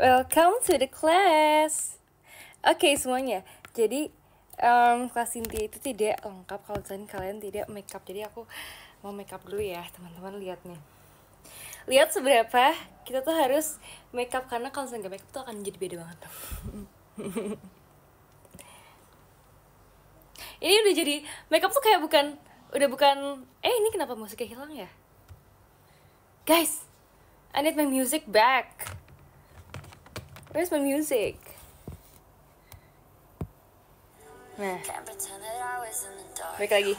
Welcome to the class. Oke semuanya. Jadi kelas inti itu tidak lengkap kalau kalian tidak makeup. Jadi aku mau makeup dulu ya teman-teman. Lihat nih. Lihat seberapa kita tuh harus makeup, karena kalau nggak makeup tuh akan jadi beda banget. Ini udah jadi makeup tuh kayak bukan ini kenapa musiknya hilang ya? Guys, I need my music back. Where's my music? Nah, balik lagi.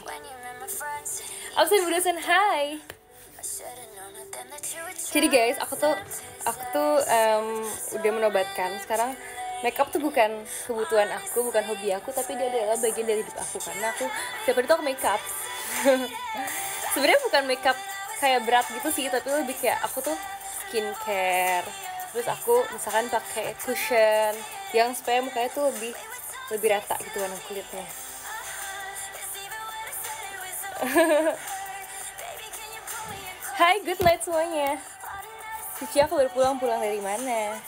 Absen budasan, hai. Jadi guys, aku tuh udah menobatkan sekarang makeup tuh bukan kebutuhan aku, bukan hobi aku, tapi dia adalah bagian dari hidup aku, karena aku setiap hari tuh aku makeup. Sebenarnya bukan makeup kayak berat gitu sih, tapi lebih kayak aku tuh skincare. Terus aku misalkan pakai cushion yang supaya mukanya tuh lebih rata gitu warna kulitnya. Hai, good night semuanya. Cici aku baru pulang dari mana?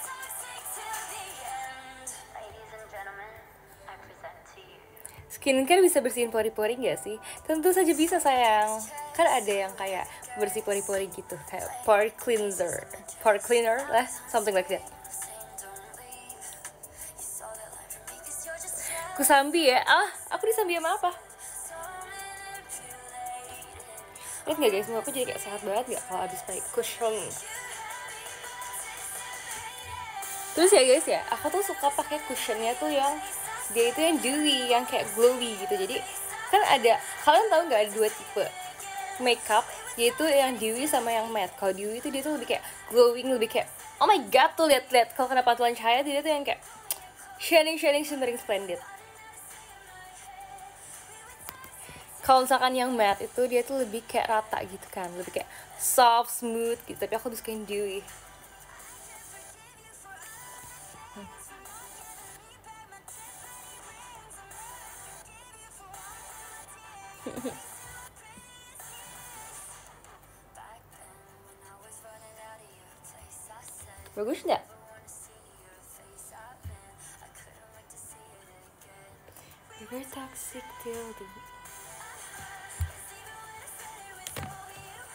Skincare bisa bersihin pori-pori gak sih? Tentu saja bisa sayang. Kan ada yang kayak bersih pori-pori gitu, kayak pore cleaner lah, something like that. Kusambi ya? Aku disambi sama apa? Lihat gak guys, muka aku jadi kayak sehat banget gak kalau abis pakai cushion. Terus ya guys ya, aku tuh suka pakai cushionnya tuh yang dia itu yang dewy, yang kayak glowy gitu. Jadi kan ada, kalian tahu nggak ada dua tipe makeup, yaitu yang dewy sama yang matte. Kalau dewy itu dia tuh lebih kayak glowing, lebih kayak oh my god tuh lihat kalau kena pantulan cahaya dia tuh yang kayak shining shimmering splendid. Kalau misalkan yang matte itu dia tuh lebih kayak rata gitu kan, lebih kayak soft, smooth gitu. Tapi aku lebih suka yang dewy. Bagus nggak? Very toxic till the...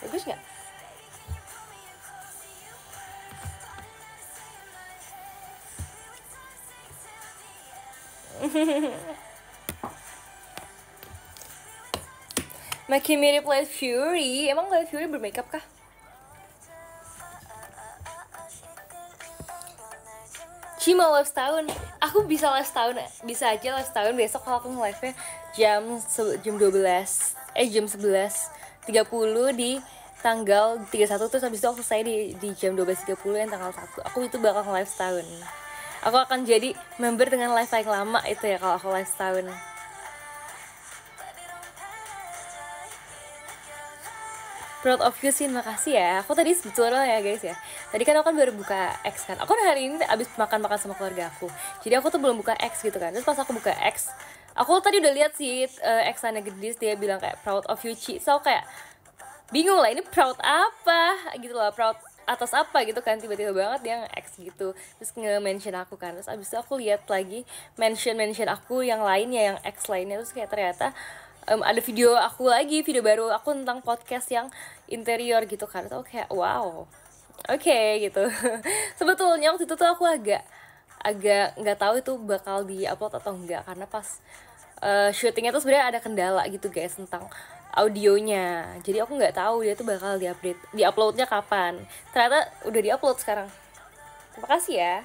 Bagus nggak? Makin mirip Light Fury. Emang Light Fury bermakeup kah? Cima live setahun. Aku bisa live setahun, bisa aja live setahun. Besok kalau aku nge-live-nya jam 11:30 di tanggal 31. Terus habis itu aku selesai di jam 12:30 yang tanggal 1. Aku itu bakal nge-live setahun. Aku akan jadi member dengan live paling lama itu ya kalau aku live setahun. Proud of you sih, makasih ya. Aku tadi sebetulnya ya guys ya, tadi kan aku kan baru buka X kan. Aku hari ini abis makan sama keluarga aku, jadi aku tuh belum buka X gitu kan. Terus pas aku buka X, aku tadi udah lihat sih X-nya Gedis, dia bilang kayak proud of you Ci. So kayak bingung lah, ini proud apa gitu loh, proud atas apa gitu kan. Tiba-tiba banget dia nge-X gitu, terus nge-mention aku kan. Terus abis itu aku lihat lagi mention aku yang lainnya, yang X lainnya. Terus kayak ternyata ada video aku lagi, video baru aku tentang podcast yang interior gitu kan. Terus aku kayak wow, oke gitu. Sebetulnya waktu itu tuh aku agak nggak tahu itu bakal di-upload atau enggak, karena pas syutingnya tuh sebenarnya ada kendala gitu guys tentang audionya. Jadi aku nggak tahu dia tuh bakal di-uploadnya kapan. Ternyata udah di-upload sekarang. Terima kasih ya.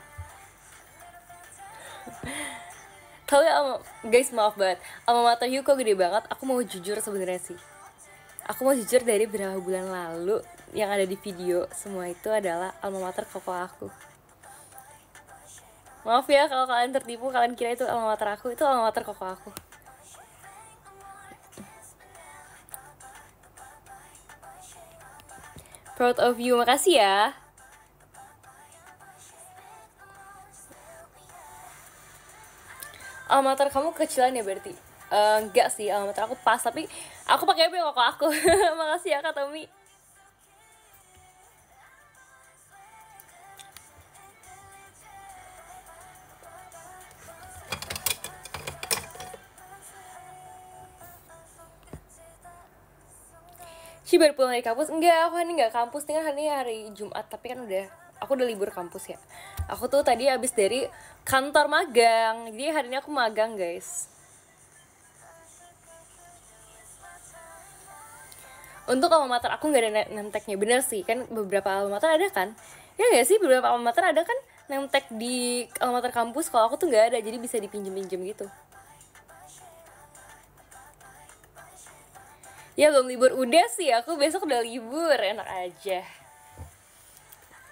Tahu ya guys, maaf banget, alma mater you kok gede banget. Aku mau jujur sebenarnya sih, aku mau jujur, dari beberapa bulan lalu yang ada di video semua itu adalah alma mater koko aku. Maaf ya kalau kalian tertipu, kalian kira itu alma mater aku. Itu alma mater koko aku. Proud of you, makasih ya. Alma mater kamu kecilan ya berarti? Enggak sih, alma mater aku pas, tapi aku pakai koko aku. Makasih ya Kak Tommy. Baru pulang dari kampus? Enggak, aku hari ini nggak kampus, nih kan hari ini hari Jumat, tapi kan aku udah libur kampus ya. Aku tuh tadi abis dari kantor magang, jadi hari ini aku magang guys. Untuk alma mater aku nggak ada nemteknya, bener sih kan, beberapa alma mater ada kan? Ya nggak sih, beberapa alma mater ada kan nemtek di alma mater kampus, kalau aku tuh nggak ada, jadi bisa dipinjem-pinjem gitu. Ya belum libur, udah sih, aku besok udah libur, enak aja.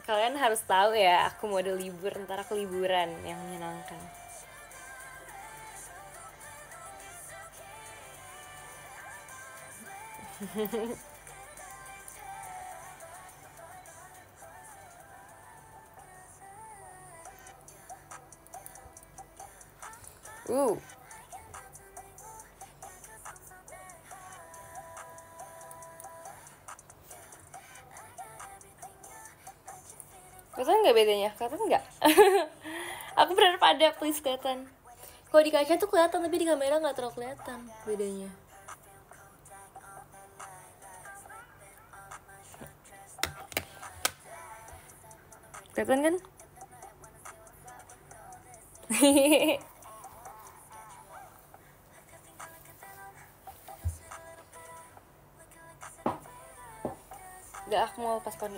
Kalian harus tahu ya, aku mau ada libur, ntar aku liburan yang menyenangkan. uh Kelihatan nggak bedanya? Kelihatan nggak? Aku berharap ada, please kelihatan. Kalau di kaca tuh kelihatan, tapi di kamera nggak terlalu kelihatan bedanya. Kelihatan kan? Gak, aku mau pas poni.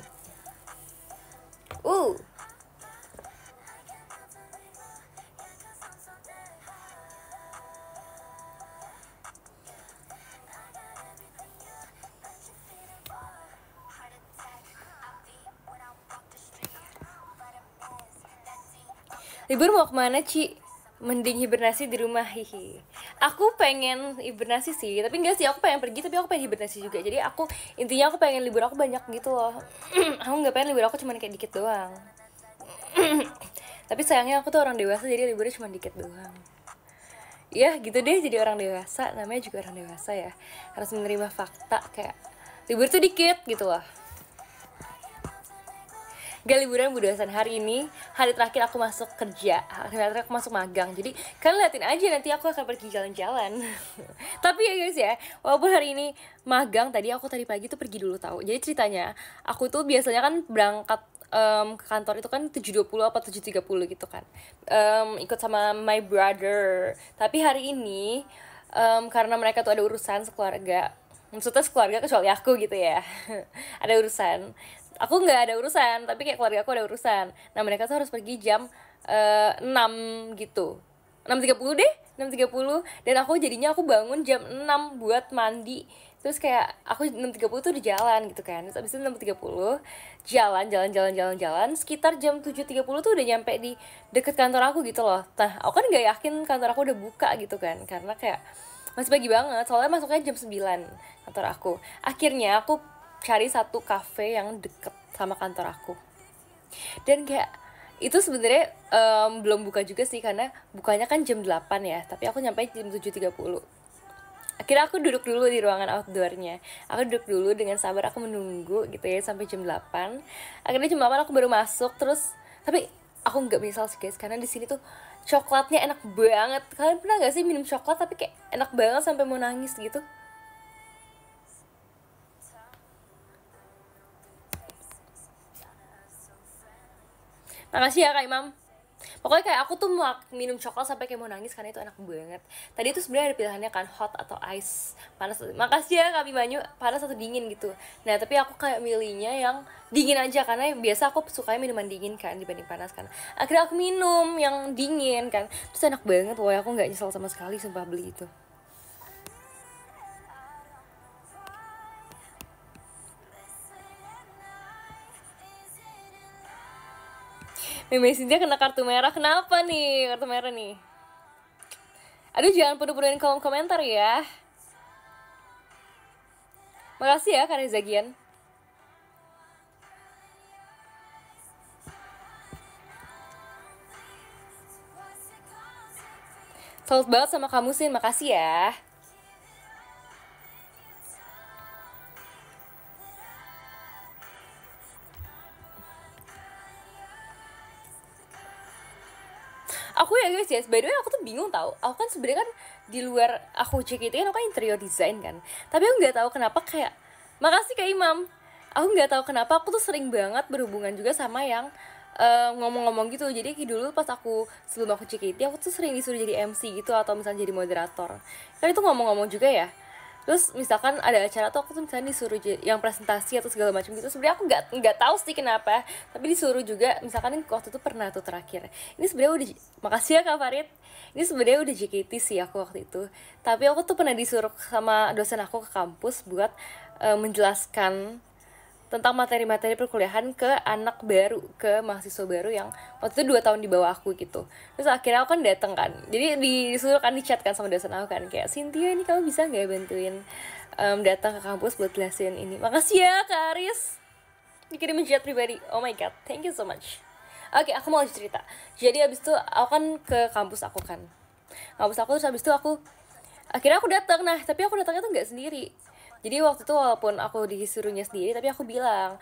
Libur mau kemana, Ci? Mending hibernasi di rumah, hihi. Aku pengen hibernasi sih, tapi enggak sih, aku pengen pergi, tapi aku pengen hibernasi juga. Jadi intinya aku pengen libur aku banyak gitu loh. Aku nggak pengen libur aku cuma kayak dikit doang. Tapi sayangnya aku tuh orang dewasa, jadi liburnya cuma dikit doang. Ya gitu deh, jadi orang dewasa, namanya juga orang dewasa ya. Harus menerima fakta kayak libur tuh dikit gitu loh. Gak liburan budasan, hari ini hari terakhir aku masuk kerja, hari terakhir aku masuk magang. Jadi kalian liatin aja, nanti aku akan pergi jalan-jalan. Tapi ya guys ya, walaupun hari ini magang, tadi pagi tuh pergi dulu tahu. Jadi ceritanya, aku tuh biasanya kan berangkat ke kantor itu kan 7.20 apa 7.30 gitu kan, ikut sama my brother. Tapi hari ini karena mereka tuh ada urusan sekeluarga, maksudnya sekeluarga kecuali aku gitu ya. Ada urusan, aku nggak ada urusan, tapi kayak keluarga aku ada urusan. Nah mereka tuh harus pergi jam 6 gitu, 6.30 deh, 6.30. Dan aku bangun jam 6 buat mandi. Terus kayak aku 6.30 tuh di jalan gitu kan. Terus abis itu 6.30 jalan sekitar jam 7.30 tuh udah nyampe di deket kantor aku gitu loh. Nah aku kan nggak yakin kantor aku udah buka gitu kan, karena kayak masih pagi banget, soalnya masuknya jam 9 kantor aku. Akhirnya aku cari satu cafe yang deket sama kantor aku, dan kayak itu sebenarnya belum buka juga sih, karena bukanya kan jam 8 ya, tapi aku nyampe jam 7.30. Akhirnya aku duduk dulu di ruangan outdoornya. Aku duduk dulu dengan sabar, aku menunggu gitu ya sampai jam 8. Akhirnya jam 8 aku baru masuk. Terus tapi aku nggak menyesal sih guys, karena di sini tuh coklatnya enak banget. Kalian pernah nggak sih minum coklat tapi kayak enak banget sampai mau nangis gitu? Makasih ya Kak Imam. Pokoknya kayak aku tuh mau minum coklat sampai kayak mau nangis karena itu enak banget. Tadi tuh sebenarnya ada pilihannya kan, hot atau ice, panas. Makasih ya Kak Bimanyu, panas atau dingin gitu. Nah tapi aku kayak milihnya yang dingin aja, karena biasa aku sukanya minuman dingin kan dibanding panas kan. Akhirnya aku minum yang dingin kan, terus enak banget. Pokoknya aku nggak nyesel sama sekali sumpah beli itu. Meme Cynthia kena kartu merah, kenapa nih kartu merah nih? Aduh jangan penuh-penuhin kolom komentar ya. Makasih ya Kak Rezagian. Salut banget sama kamu sih, makasih ya. Aku ya guys ya, by the way aku tuh bingung tau. Aku kan sebenarnya kan di luar aku cek itu kan aku kan interior design kan, tapi aku nggak tahu kenapa kayak Makasih Kak Imam. Aku nggak tahu kenapa aku tuh sering banget berhubungan juga sama yang ngomong-ngomong gitu. Jadi dulu pas aku sebelum aku JKT aku tuh sering disuruh jadi MC gitu atau misalnya jadi moderator. Kan itu ngomong-ngomong juga ya. Terus misalkan ada acara tuh aku tuh misalnya disuruh yang presentasi atau segala macam gitu. Sebenarnya aku nggak tahu sih kenapa, tapi disuruh juga. Misalkan waktu itu pernah tuh terakhir. Ini sebenarnya udah, makasih ya Kak Farid. Ini sebenarnya udah JKT sih aku waktu itu. Tapi aku tuh pernah disuruh sama dosen aku ke kampus buat menjelaskan tentang materi-materi perkuliahan ke anak baru, ke mahasiswa baru yang waktu itu 2 tahun di bawah aku gitu. Terus akhirnya aku kan dateng kan, jadi disuruh kan, di chat kan sama dosen aku kan, kayak Cynthia ini kamu bisa nggak bantuin datang ke kampus buat jelasin ini. Makasih ya Kak Aris, dikirimin chat pribadi. Oh my god, thank you so much. Oke, aku mau cerita. Jadi abis itu aku kan ke kampus aku kan, terus abis itu aku akhirnya aku datang. Nah tapi aku datangnya tuh nggak sendiri. Jadi waktu itu walaupun aku disuruhnya sendiri, tapi aku bilang,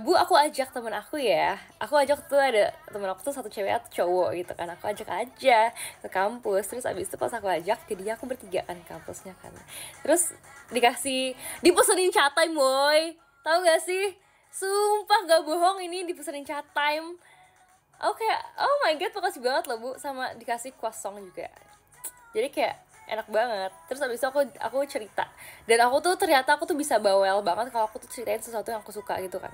Bu aku ajak temen aku ya. Aku ajak tuh, ada temen aku tuh satu cewek atau cowok gitu kan. Aku ajak aja ke kampus. Terus abis itu pas aku ajak, jadi aku bertiga kan ke kampusnya kan. Terus dipesenin chat time boy. Tahu gak sih? Sumpah gak bohong, ini dipesenin chat time. Oke, oh my god, makasih banget loh Bu. Sama dikasih kosong juga. Jadi kayak enak banget. Terus abis itu aku cerita, dan aku tuh ternyata aku tuh bisa bawel banget kalau aku tuh ceritain sesuatu yang aku suka gitu kan.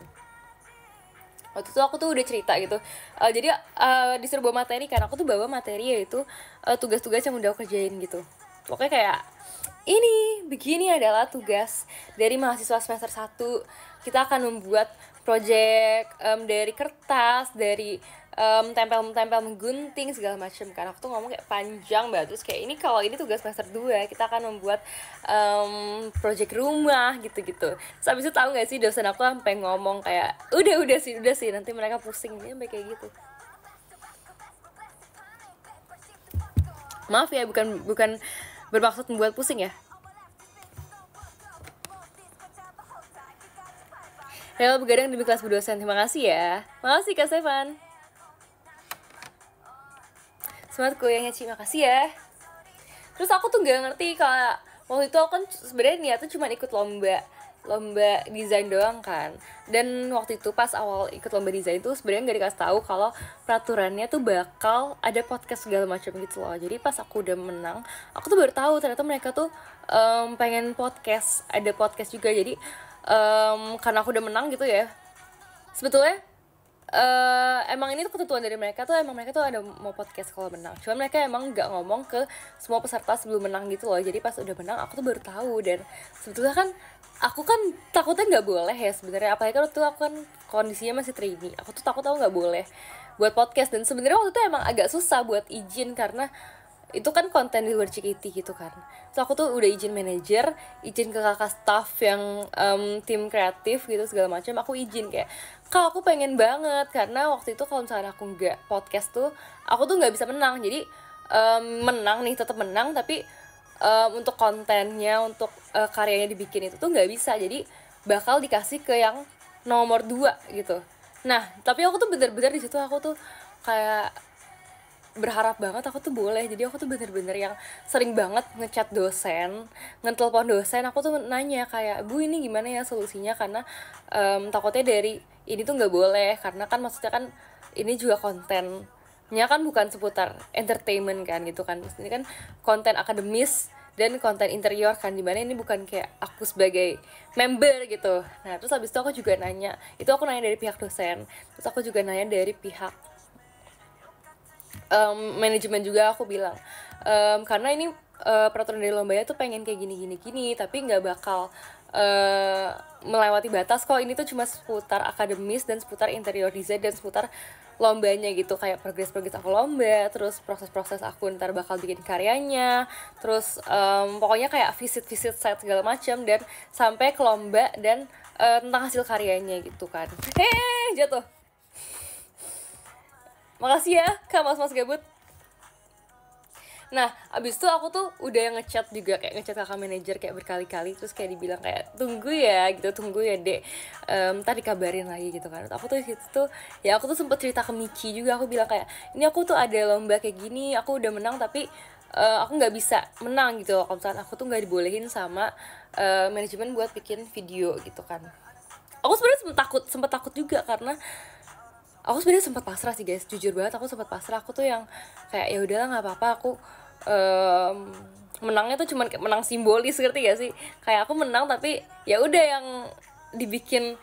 Waktu itu aku tuh udah cerita gitu, jadi disuruh bawa materi kan. Aku tuh bawa materi yaitu tugas-tugas yang udah aku kerjain gitu. Pokoknya kayak begini adalah tugas dari mahasiswa semester 1. Kita akan membuat project dari kertas, dari tempel menggunting segala macam kan. Aku tuh ngomong kayak panjang banget. Terus kayak ini kalau tugas semester 2, kita akan membuat project rumah gitu-gitu. Terus abis itu tahu gak sih, dosen aku sampai ngomong kayak udah sih nanti mereka pusing. Dia sampai kayak gitu. Maaf ya, bukan bermaksud membuat pusing ya. Rela begadang demi kelas berdosen. Terima kasih ya. Makasih Kak Stefan. Semangat kuliahnya Ci, makasih ya. Terus aku tuh gak ngerti kalau waktu itu aku kan sebenarnya niatnya cuma ikut lomba desain doang kan. Dan waktu itu pas awal ikut lomba desain tuh sebenarnya nggak dikasih tahu kalau peraturannya tuh bakal ada podcast segala macam gitu loh. Jadi pas aku udah menang, aku tuh baru tahu ternyata mereka tuh pengen podcast, ada podcast juga. Jadi karena aku udah menang gitu ya, sebetulnya emang ini tuh ketentuan dari mereka tuh, emang mereka tuh ada mau podcast kalau menang. Cuma mereka emang nggak ngomong ke semua peserta sebelum menang gitu loh. Jadi pas udah menang aku tuh baru tahu. Dan sebetulnya kan aku kan takutnya nggak boleh ya sebenarnya, apalagi kan waktu aku kan kondisinya masih trainee. Aku tuh takut nggak boleh buat podcast. Dan sebenarnya waktu itu emang agak susah buat izin karena itu kan konten di luar JKT gitu kan. So aku tuh udah izin manajer, izin ke kakak staff yang tim kreatif gitu segala macam. Aku izin kayak, Kak aku pengen banget, karena waktu itu kalau misalnya aku nggak podcast tuh aku tuh nggak bisa menang. Jadi menang nih, tetap menang, tapi untuk kontennya, untuk karyanya dibikin itu tuh nggak bisa. Jadi bakal dikasih ke yang nomor 2 gitu. Nah tapi aku tuh bener-bener di situ aku tuh kayak berharap banget aku tuh boleh. Jadi aku tuh bener-bener yang sering banget ngechat dosen, ngetelepon dosen. Aku tuh nanya kayak, Bu ini gimana ya solusinya, karena takutnya dari ini tuh nggak boleh, karena kan maksudnya kan ini juga kontennya kan bukan seputar entertainment kan gitu kan. Ini kan konten akademis dan konten interior kan, dimana ini bukan kayak aku sebagai member gitu. Nah terus habis itu aku juga nanya, itu aku nanya dari pihak dosen, terus aku juga nanya dari pihak manajemen juga. Aku bilang karena ini peraturan dari lombanya tuh pengen kayak gini, tapi nggak bakal melewati batas kok. Ini tuh cuma seputar akademis dan seputar interior design dan seputar lombanya gitu, kayak progres aku lomba, terus proses aku ntar bakal bikin karyanya, terus pokoknya kayak visit site segala macam, dan sampai ke lomba dan tentang hasil karyanya gitu kan. Jatuh. Makasih ya Kak Mas Gabut. Nah abis itu aku tuh udah ngechat juga, kayak ngechat kakak manajer kayak berkali-kali. Terus kayak dibilang kayak tunggu ya dek, ntar dikabarin lagi gitu kan. Aku tuh situ tuh ya, aku tuh sempet cerita ke Michi juga. Aku bilang kayak, ini aku tuh ada lomba kayak gini, aku udah menang tapi aku nggak bisa menang gitu loh kalau misalkan aku tuh nggak dibolehin sama manajemen buat bikin video gitu kan. Aku sebenarnya sempet takut juga karena aku sebenarnya sempat pasrah sih guys, jujur banget aku sempat pasrah. Aku tuh yang kayak ya udahlah nggak apa-apa, aku menangnya tuh cuman kayak menang simbolis, ngerti gak sih? Kayak aku menang tapi ya udah, yang dibikin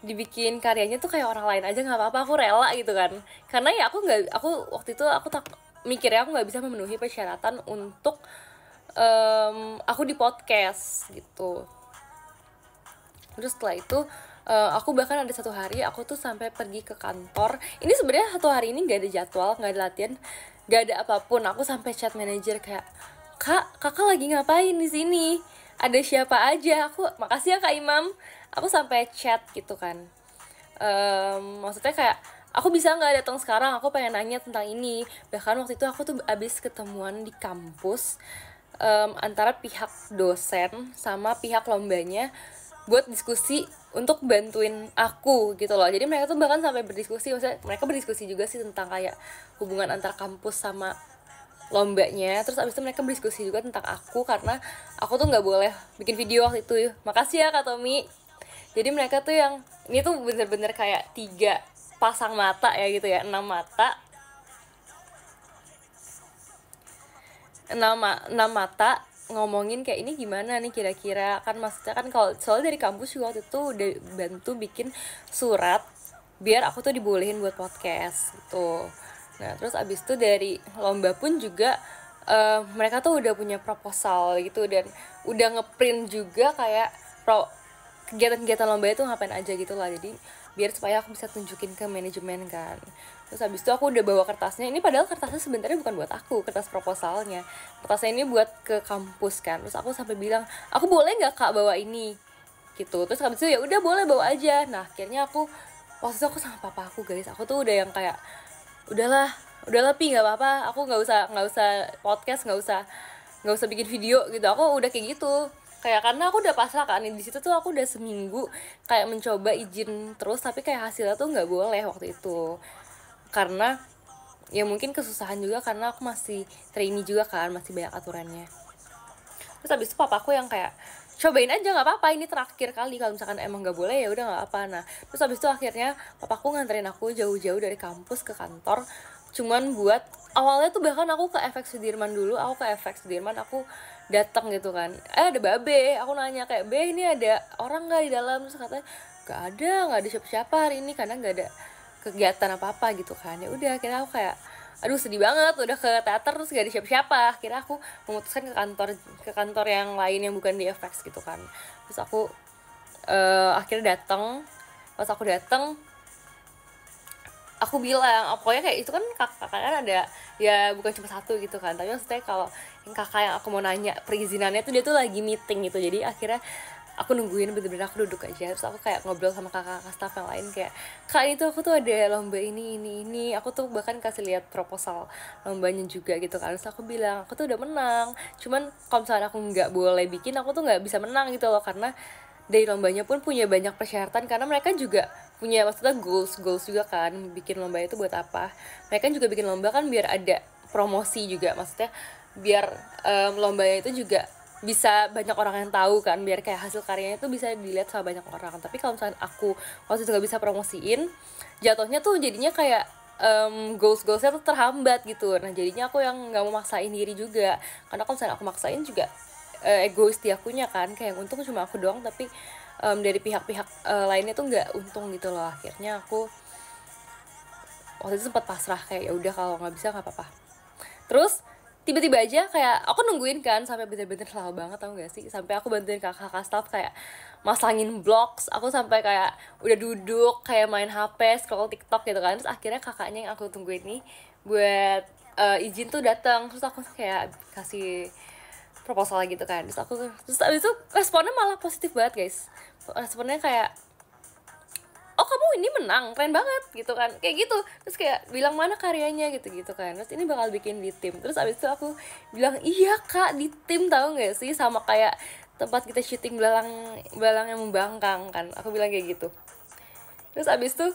dibikin karyanya tuh kayak orang lain aja nggak apa-apa, aku rela gitu kan. Karena ya aku waktu itu aku tak mikirnya aku nggak bisa memenuhi persyaratan untuk aku di podcast gitu. Terus setelah itu aku bahkan ada satu hari aku tuh sampai pergi ke kantor. Ini sebenarnya satu hari ini nggak ada jadwal, nggak ada latihan, nggak ada apapun. Aku sampai chat manajer kayak, kakak lagi ngapain di sini? Ada siapa aja? Aku makasih ya Kak Imam. Aku sampai chat gitu kan. Maksudnya kayak, aku bisa nggak datang sekarang? Aku pengen nanya tentang ini. Bahkan waktu itu aku tuh abis ketemuan di kampus antara pihak dosen sama pihak lombanya buat diskusi untuk bantuin aku gitu loh. Jadi mereka tuh bahkan sampai berdiskusi, maksudnya mereka berdiskusi juga sih tentang kayak hubungan antar kampus sama lombanya. Terus abis itu mereka berdiskusi juga tentang aku karena aku tuh nggak boleh bikin video waktu itu. Makasih ya Kak Tommy. Jadi mereka tuh yang ini tuh bener-bener kayak 3 pasang mata ya gitu ya, 6 mata, 6 mata ngomongin kayak ini gimana nih kira-kira. Kan maksudnya kan kalau soalnya dari kampus juga waktu itu udah bantu bikin surat biar aku tuh dibolehin buat podcast gitu. Nah terus abis itu dari lomba pun juga mereka tuh udah punya proposal gitu dan udah ngeprint juga kayak kegiatan-kegiatan lomba itu ngapain aja gitu lah. Jadi biar supaya aku bisa tunjukin ke manajemen kan. Terus habis itu aku udah bawa kertasnya. Ini padahal kertasnya sebenarnya bukan buat aku, kertas proposalnya. Kertasnya ini buat ke kampus kan. Terus aku sampai bilang, aku boleh nggak Kak bawa ini? Gitu. Terus habis itu ya udah boleh bawa aja. Nah akhirnya aku waktu itu aku sama papa aku guys. Aku tuh udah yang kayak udahlah Pi, nggak apa-apa. Aku nggak usah podcast, nggak usah bikin video gitu. Aku udah kayak gitu. Kayak karena aku udah pasrah kan di situ tuh, aku udah seminggu kayak mencoba izin terus tapi kayak hasilnya tuh nggak boleh waktu itu. Karena ya mungkin kesusahan juga karena aku masih trainee juga kan, masih banyak aturannya. Terus habis itu papaku yang kayak cobain aja nggak apa-apa, ini terakhir kali, kalau misalkan emang nggak boleh ya udah nggak apa. Nah terus habis itu akhirnya papaku nganterin aku jauh-jauh dari kampus ke kantor, cuman buat awalnya tuh bahkan aku ke FX Sudirman dulu. Aku ke FX Sudirman, aku datang gitu kan, ada babe, aku nanya kayak, be ini ada orang nggak di dalam? Terus katanya nggak ada siapa-siapa hari ini karena nggak ada kegiatan apa-apa gitu kan. Ya udah akhirnya aku kayak aduh sedih banget, udah ke teater terus gak ada siapa-siapa. Akhirnya aku memutuskan ke kantor yang lain yang bukan di FX gitu kan. Terus aku akhirnya datang. Pas aku datang aku bilang, pokoknya kayak itu kan kakak kan ada ya, bukan cuma satu gitu kan, tapi maksudnya kalau yang kakak yang aku mau nanya perizinannya tuh dia tuh lagi meeting gitu. Jadi akhirnya aku nungguin, bener-bener aku duduk aja. Terus aku kayak ngobrol sama kakak-kakak staff yang lain kayak, kak itu aku tuh ada lomba ini. Aku tuh bahkan kasih lihat proposal lombanya juga gitu kan. Terus aku bilang aku tuh udah menang, cuman kalau misalnya aku nggak boleh bikin, aku tuh nggak bisa menang gitu loh. Karena dari lombanya pun punya banyak persyaratan, karena mereka juga punya maksudnya goals juga kan, bikin lomba itu buat apa. Mereka juga bikin lomba kan biar ada promosi juga, maksudnya biar lombanya itu juga bisa banyak orang yang tahu kan, biar kayak hasil karyanya itu bisa dilihat sama banyak orang. Tapi kalau misalnya aku waktu itu gak bisa promosiin, jatuhnya tuh jadinya kayak goalsnya tuh terhambat gitu. Nah jadinya aku yang nggak mau maksain diri juga, karena kalau misalnya aku maksain juga egois di akunya kan, kayak untung cuma aku doang tapi dari pihak-pihak lainnya tuh nggak untung gitu loh. Akhirnya aku waktu itu sempat pasrah kayak ya udah kalau nggak bisa nggak apa-apa. Terus tiba-tiba aja kayak aku nungguin kan sampai bener-bener lama banget, tau gak sih, sampai aku bantuin kakak-kakak staff kayak masangin blocks. Aku sampai kayak udah duduk kayak main HP, scroll TikTok gitu kan. Terus akhirnya kakaknya yang aku tungguin nih buat izin tuh datang. Terus aku kayak kasih proposal gitu kan. Terus abis itu responnya malah positif banget guys. Responnya kayak, oh kamu ini menang, keren banget gitu kan, kayak gitu. Terus kayak bilang mana karyanya gitu kan. Terus ini bakal bikin di tim. Terus abis itu aku bilang iya kak, di tim, tahu nggak sih, sama kayak tempat kita syuting belalang yang membangkang kan, aku bilang kayak gitu. Terus abis itu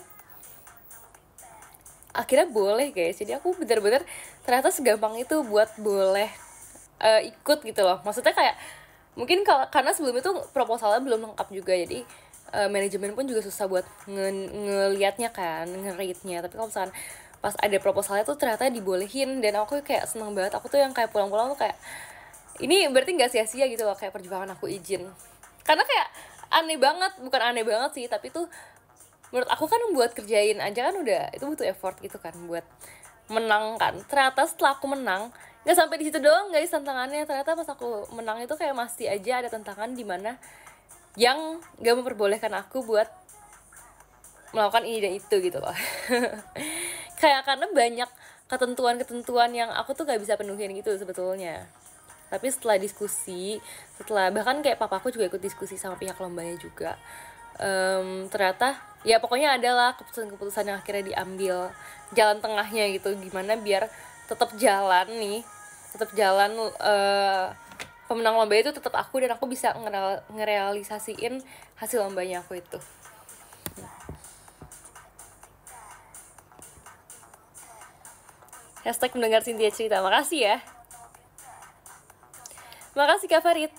akhirnya boleh guys. Jadi aku bener-bener ternyata segampang itu buat boleh ikut gitu loh. Maksudnya kayak mungkin karena sebelum itu proposalnya belum lengkap juga, jadi manajemen pun juga susah buat ngelihatnya kan, nge-rate-nya. Tapi kalau misalkan pas ada proposalnya tuh ternyata dibolehin, dan aku kayak seneng banget. Aku tuh yang kayak pulang-pulang tuh kayak ini berarti nggak sia-sia gitu loh, kayak perjuangan aku izin. Karena kayak aneh banget, bukan aneh banget sih, tapi tuh menurut aku kan buat kerjain aja kan udah itu butuh effort gitu kan buat menang kan. Ternyata setelah aku menang nggak sampai di situ doang guys tantangannya. Ternyata pas aku menang itu kayak masih aja ada tantangan di mana yang nggak memperbolehkan aku buat melakukan ini dan itu gitu loh. Kayak karena banyak ketentuan-ketentuan yang aku tuh gak bisa penuhin gitu sebetulnya. Tapi setelah diskusi, setelah bahkan kayak papaku juga ikut diskusi sama pihak lombanya juga, ternyata ya pokoknya adalah keputusan-keputusan yang akhirnya diambil, jalan tengahnya gitu, gimana biar tetap jalan nih, tetap jalan, pemenang lomba itu tetap aku, dan aku bisa ngerealisasiin hasil lombanya aku itu. Hashtag mendengar Cynthia cerita, makasih ya. Makasih Kak Farid.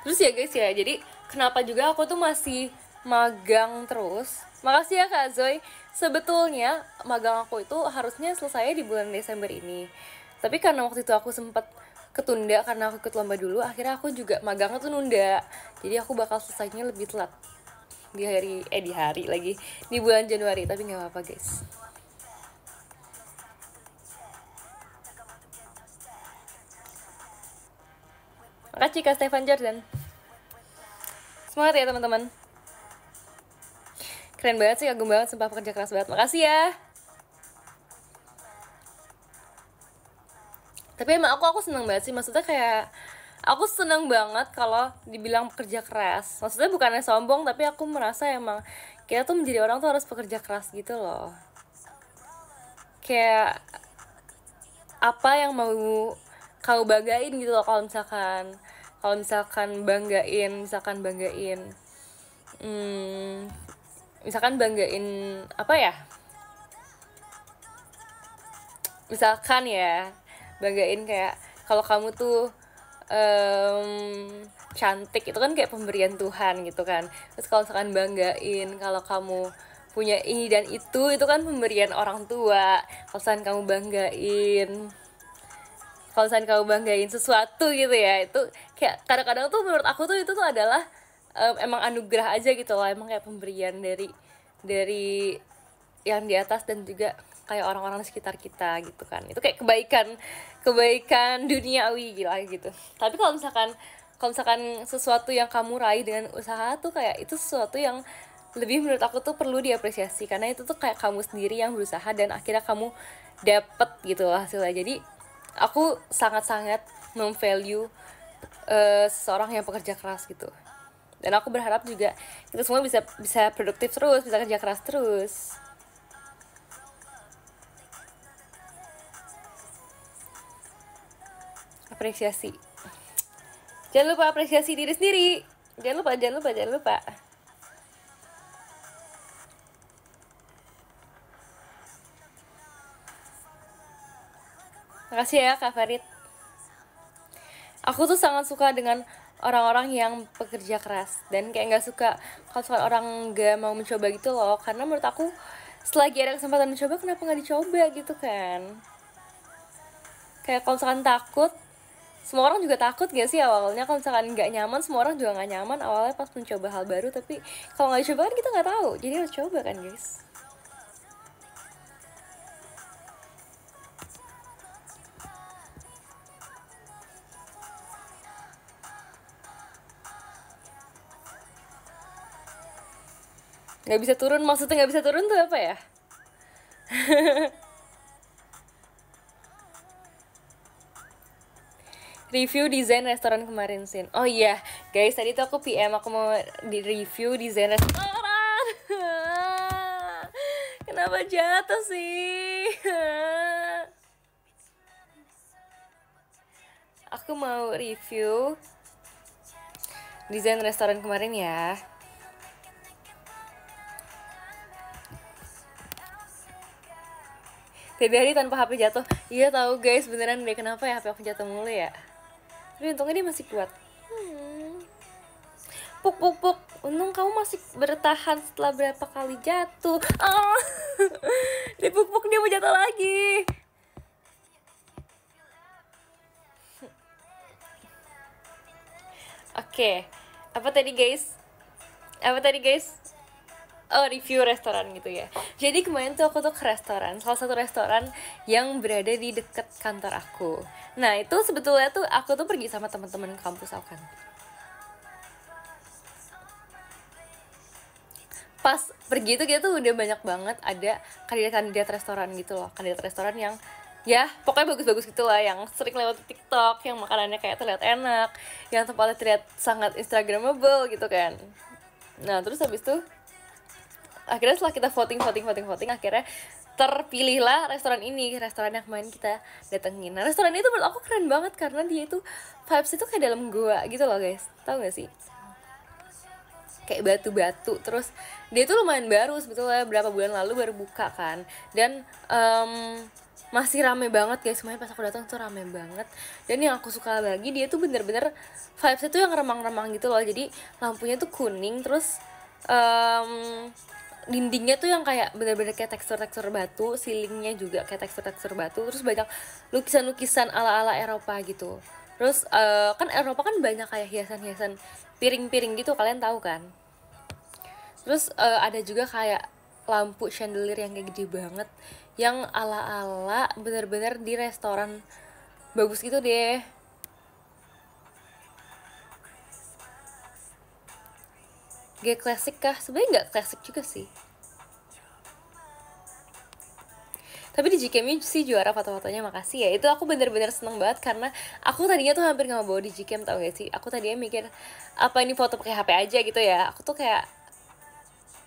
Terus ya guys ya, jadi kenapa juga aku tuh masih magang terus. Makasih ya Kak Zoy. Sebetulnya magang aku itu harusnya selesai di bulan Desember ini. Tapi karena waktu itu aku sempat ketunda karena aku ikut lomba dulu, akhirnya aku juga magangnya tuh nunda. Jadi aku bakal selesainya lebih telat di hari lagi di bulan Januari, tapi nggak apa-apa guys. Makasih Kak Stefan Jordan. Semangat ya teman-teman. Keren banget sih, kagum banget, sumpah pekerja keras banget. Makasih ya. Tapi emang aku seneng banget sih, maksudnya kayak aku seneng banget kalau dibilang pekerja keras. Maksudnya bukannya sombong, tapi aku merasa emang kita tuh menjadi orang tuh harus pekerja keras gitu loh. Kayak apa yang mau kamu banggain gitu loh, kalau misalkan banggain, misalkan banggain apa ya, misalkan ya banggain kayak kalau kamu tuh cantik, itu kan kayak pemberian Tuhan gitu kan. Terus kalau misalkan banggain kalau kamu punya ini dan itu kan pemberian orang tua. Kalau misalkan kamu banggain sesuatu gitu ya, itu kayak kadang-kadang tuh menurut aku tuh itu tuh adalah emang anugerah aja gitu loh, emang kayak pemberian dari yang di atas, dan juga kayak orang-orang di sekitar kita gitu kan. Itu kayak kebaikan duniawi gila gitu. Tapi kalau misalkan sesuatu yang kamu raih dengan usaha tuh kayak itu sesuatu yang lebih menurut aku tuh perlu diapresiasi, karena itu tuh kayak kamu sendiri yang berusaha dan akhirnya kamu dapet gitu loh hasilnya. Jadi aku sangat-sangat memvalue seseorang yang pekerja keras gitu. Dan aku berharap juga kita semua bisa produktif terus, bisa kerja keras terus. Apresiasi. Jangan lupa apresiasi diri sendiri. Jangan lupa. Makasih ya Kak Farid. Aku tuh sangat suka dengan orang-orang yang pekerja keras, dan kayak nggak suka kalau orang nggak mau mencoba gitu loh. Karena menurut aku selagi ada kesempatan mencoba, kenapa nggak dicoba gitu kan. Kayak kalau misalkan takut, semua orang juga takut gak sih awalnya. Kalau misalkan nggak nyaman, semua orang juga nggak nyaman awalnya pas mencoba hal baru. Tapi kalau nggak dicoba kan kita nggak tahu, jadi harus coba kan guys. Nggak bisa turun, maksudnya nggak bisa turun tuh apa ya? Review desain restoran kemarin Sin. Oh iya guys, tadi tuh aku PM, aku mau di review desain restoran. Kenapa jatuh sih? Aku mau review desain restoran kemarin ya. Hari tanpa HP jatuh. Iya tahu guys, beneran deh, kenapa ya HP aku jatuh mulu ya. Tapi untungnya dia masih kuat. Puk puk puk, untung kamu masih bertahan setelah berapa kali jatuh. Ah, dipuk-puk dia mau jatuh lagi. Oke, apa tadi guys? Apa tadi guys? Oh, review restoran gitu ya. Jadi kemarin tuh aku tuh ke restoran, salah satu restoran yang berada di deket kantor aku. Nah itu sebetulnya tuh aku tuh pergi sama teman-teman kampus aku kan. Pas pergi itu kita tuh udah banyak banget ada kandidat-kandidat restoran gitu loh, kandidat restoran yang ya pokoknya bagus-bagus gitu lah, yang sering lewat di TikTok, yang makanannya kayak terlihat enak, yang tempatnya terlihat sangat instagramable gitu kan. Nah terus habis itu akhirnya setelah kita voting akhirnya terpilihlah restoran ini, restoran yang kemarin kita datengin. Nah restoran itu menurut aku keren banget karena dia itu vibes itu kayak dalam gua gitu loh guys, tau gak sih? Kayak batu-batu, terus dia tuh lumayan baru sebetulnya, berapa bulan lalu baru buka kan, dan masih rame banget guys, semuanya pas aku datang tuh rame banget. Dan yang aku suka lagi, dia tuh bener-bener vibesnya tuh yang remang-remang gitu loh, jadi lampunya tuh kuning, terus dindingnya tuh yang kayak bener-bener kayak tekstur-tekstur batu, ceilingnya juga kayak tekstur-tekstur batu, terus banyak lukisan-lukisan ala-ala Eropa gitu. Terus kan Eropa kan banyak kayak hiasan-hiasan piring-piring gitu, kalian tahu kan? Terus ada juga kayak lampu chandelier yang kayak gede banget, yang ala-ala bener-bener di restoran bagus gitu deh. Gak klasik kah? Sebenarnya nggak klasik juga sih. Tapi di Gcam sih juara foto-fotonya, makasih ya. Itu aku bener-bener seneng banget karena aku tadinya tuh hampir gak mau bawa di Gcam, tau gak sih? Aku tadinya mikir apa ini foto pakai HP aja gitu ya. Aku tuh kayak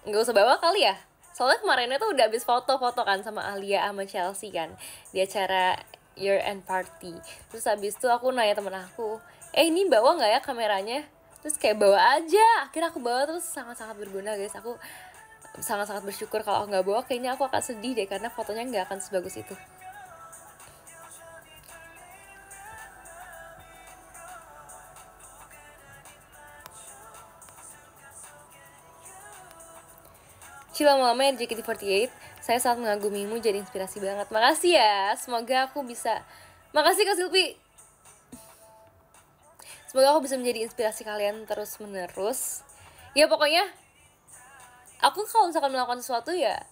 nggak usah bawa kali ya. Soalnya kemarinnya tuh udah habis foto-foto kan sama Alia sama Chelsea kan di acara year end party. Terus habis itu aku nanya temen aku, ini bawa nggak ya kameranya? Terus kayak bawa aja. Akhirnya aku bawa, terus sangat-sangat berguna guys. Aku sangat-sangat bersyukur. Kalau aku nggak bawa kayaknya aku akan sedih deh karena fotonya nggak akan sebagus itu. Cila Mama JKT48, saya sangat mengagumimu, jadi inspirasi banget. Makasih ya, semoga aku bisa. Makasih Kak Silvi. Semoga aku bisa menjadi inspirasi kalian terus menerus. Ya pokoknya aku kalau misalkan melakukan sesuatu ya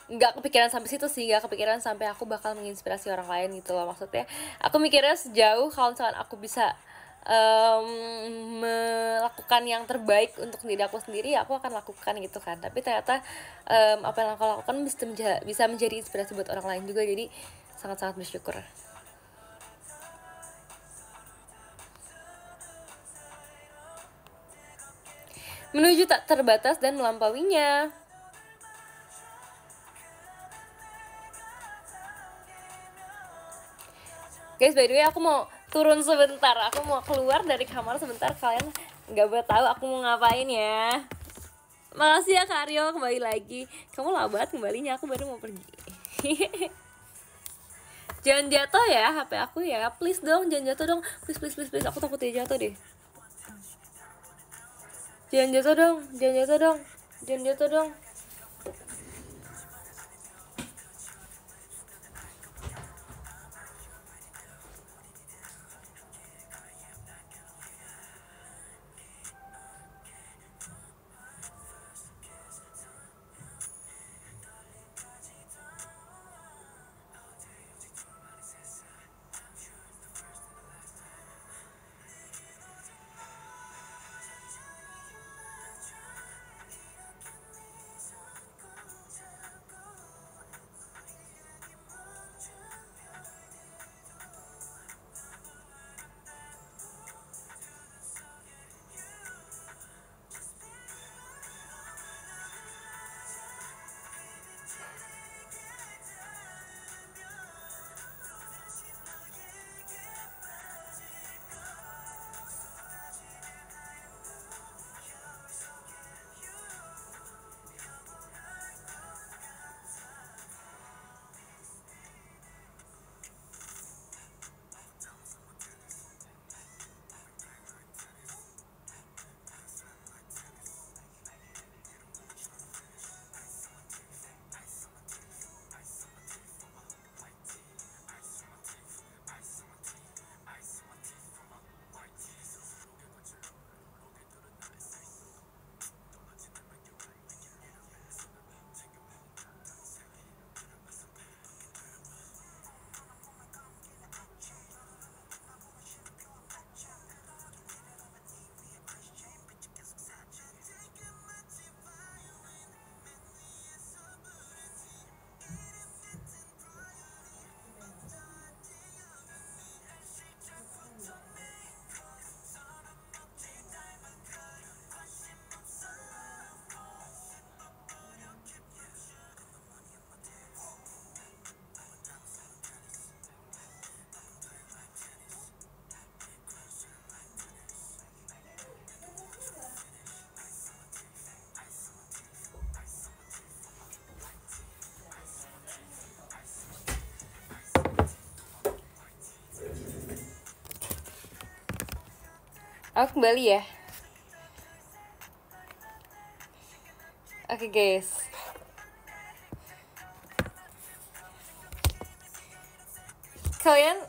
nggak kepikiran sampai situ sih, nggak kepikiran sampai aku bakal menginspirasi orang lain gitu loh. Maksudnya aku mikirnya sejauh kalau misalkan aku bisa melakukan yang terbaik untuk diri aku sendiri, aku akan lakukan gitu kan. Tapi ternyata apa yang aku lakukan bisa menjadi inspirasi buat orang lain juga, jadi sangat-sangat bersyukur. Menuju tak terbatas dan melampauinya. Guys, by the way aku mau turun sebentar, aku mau keluar dari kamar sebentar, kalian nggak boleh tahu aku mau ngapain ya. Makasih ya Kak Aryo, kembali lagi. Kamu lama banget kembalinya, aku baru mau pergi. Jangan jatuh ya HP aku ya, please dong, jangan jatuh dong, please please please please, aku takut dia jatuh deh. Jangan jatuh dong, jangan jatuh dong, jangan jatuh dong. Aku kembali ya. Oke guys.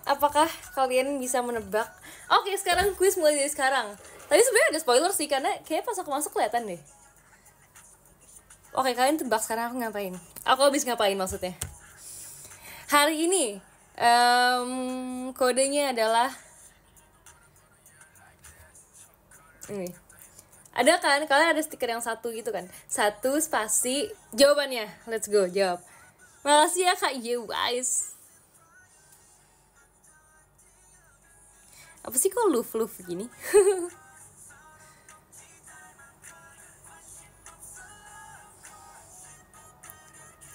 Apakah kalian bisa menebak? Oke, sekarang kuis mulai dari sekarang. Tadi sebenarnya ada spoiler sih, karena kayaknya pas aku masuk kelihatan deh. Oke, kalian tebak sekarang aku ngapain? Aku habis ngapain maksudnya? Hari ini kodenya adalah ini. Ada kan? Kalian ada stiker yang satu gitu kan? Satu spasi jawabannya. Let's go, jawab. Makasih ya Kak Yewais. Apa sih kok luf gini?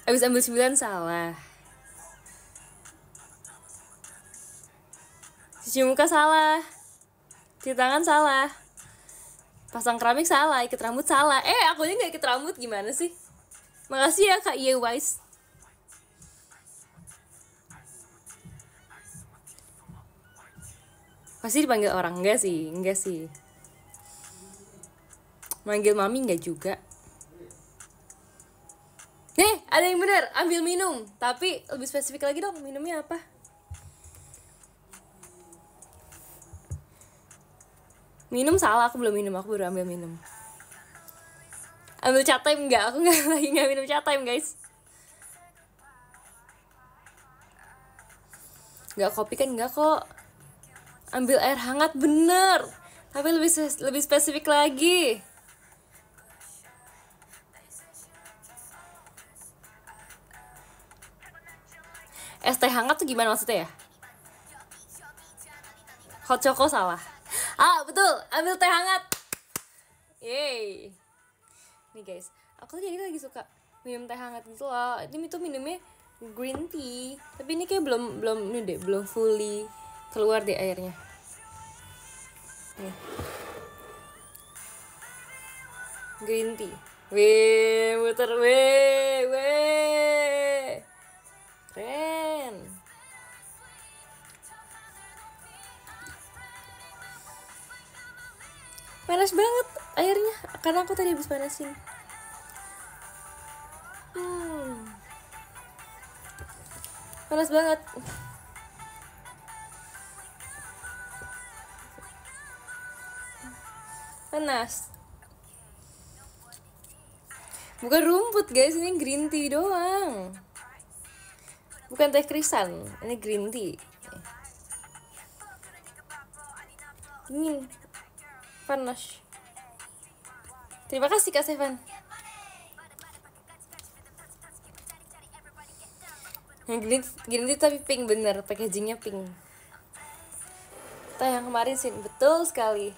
Abis ambil 9 salah. Cuci muka salah. Cuci tangan salah. Pasang keramik salah. Ikat rambut salah. Aku aja gak ikat rambut, gimana sih? Makasih ya Kak Yewais. Pasti dipanggil orang, enggak sih. Manggil mami enggak juga. Nih, ada yang bener, ambil minum. Tapi lebih spesifik lagi dong, minumnya apa? Minum salah, aku belum minum, aku baru ambil minum. Ambil chat time enggak? Aku lagi enggak minum chat time, guys. Enggak kopi kan enggak kok. Ambil air hangat bener. Tapi lebih spesifik lagi. Es teh hangat tuh gimana maksudnya ya? Hot choco salah. Betul, ambil teh hangat. Yeay. Nih guys, aku jadi lagi suka minum teh hangat gitu loh. Ini tuh minumnya green tea. Tapi ini kayak belum fully keluar deh airnya. Nih. Green tea. Weh, muter weh. Keren. Panas banget airnya, karena aku tadi habis panasin. Panas banget. Panas. Bukan rumput guys, ini green tea doang. Bukan teh krisan, ini green tea. Ini panas. Terima kasih Kak Sevan. Green tea tapi pink bener, packagingnya pink. Teh yang kemarin sih, betul sekali.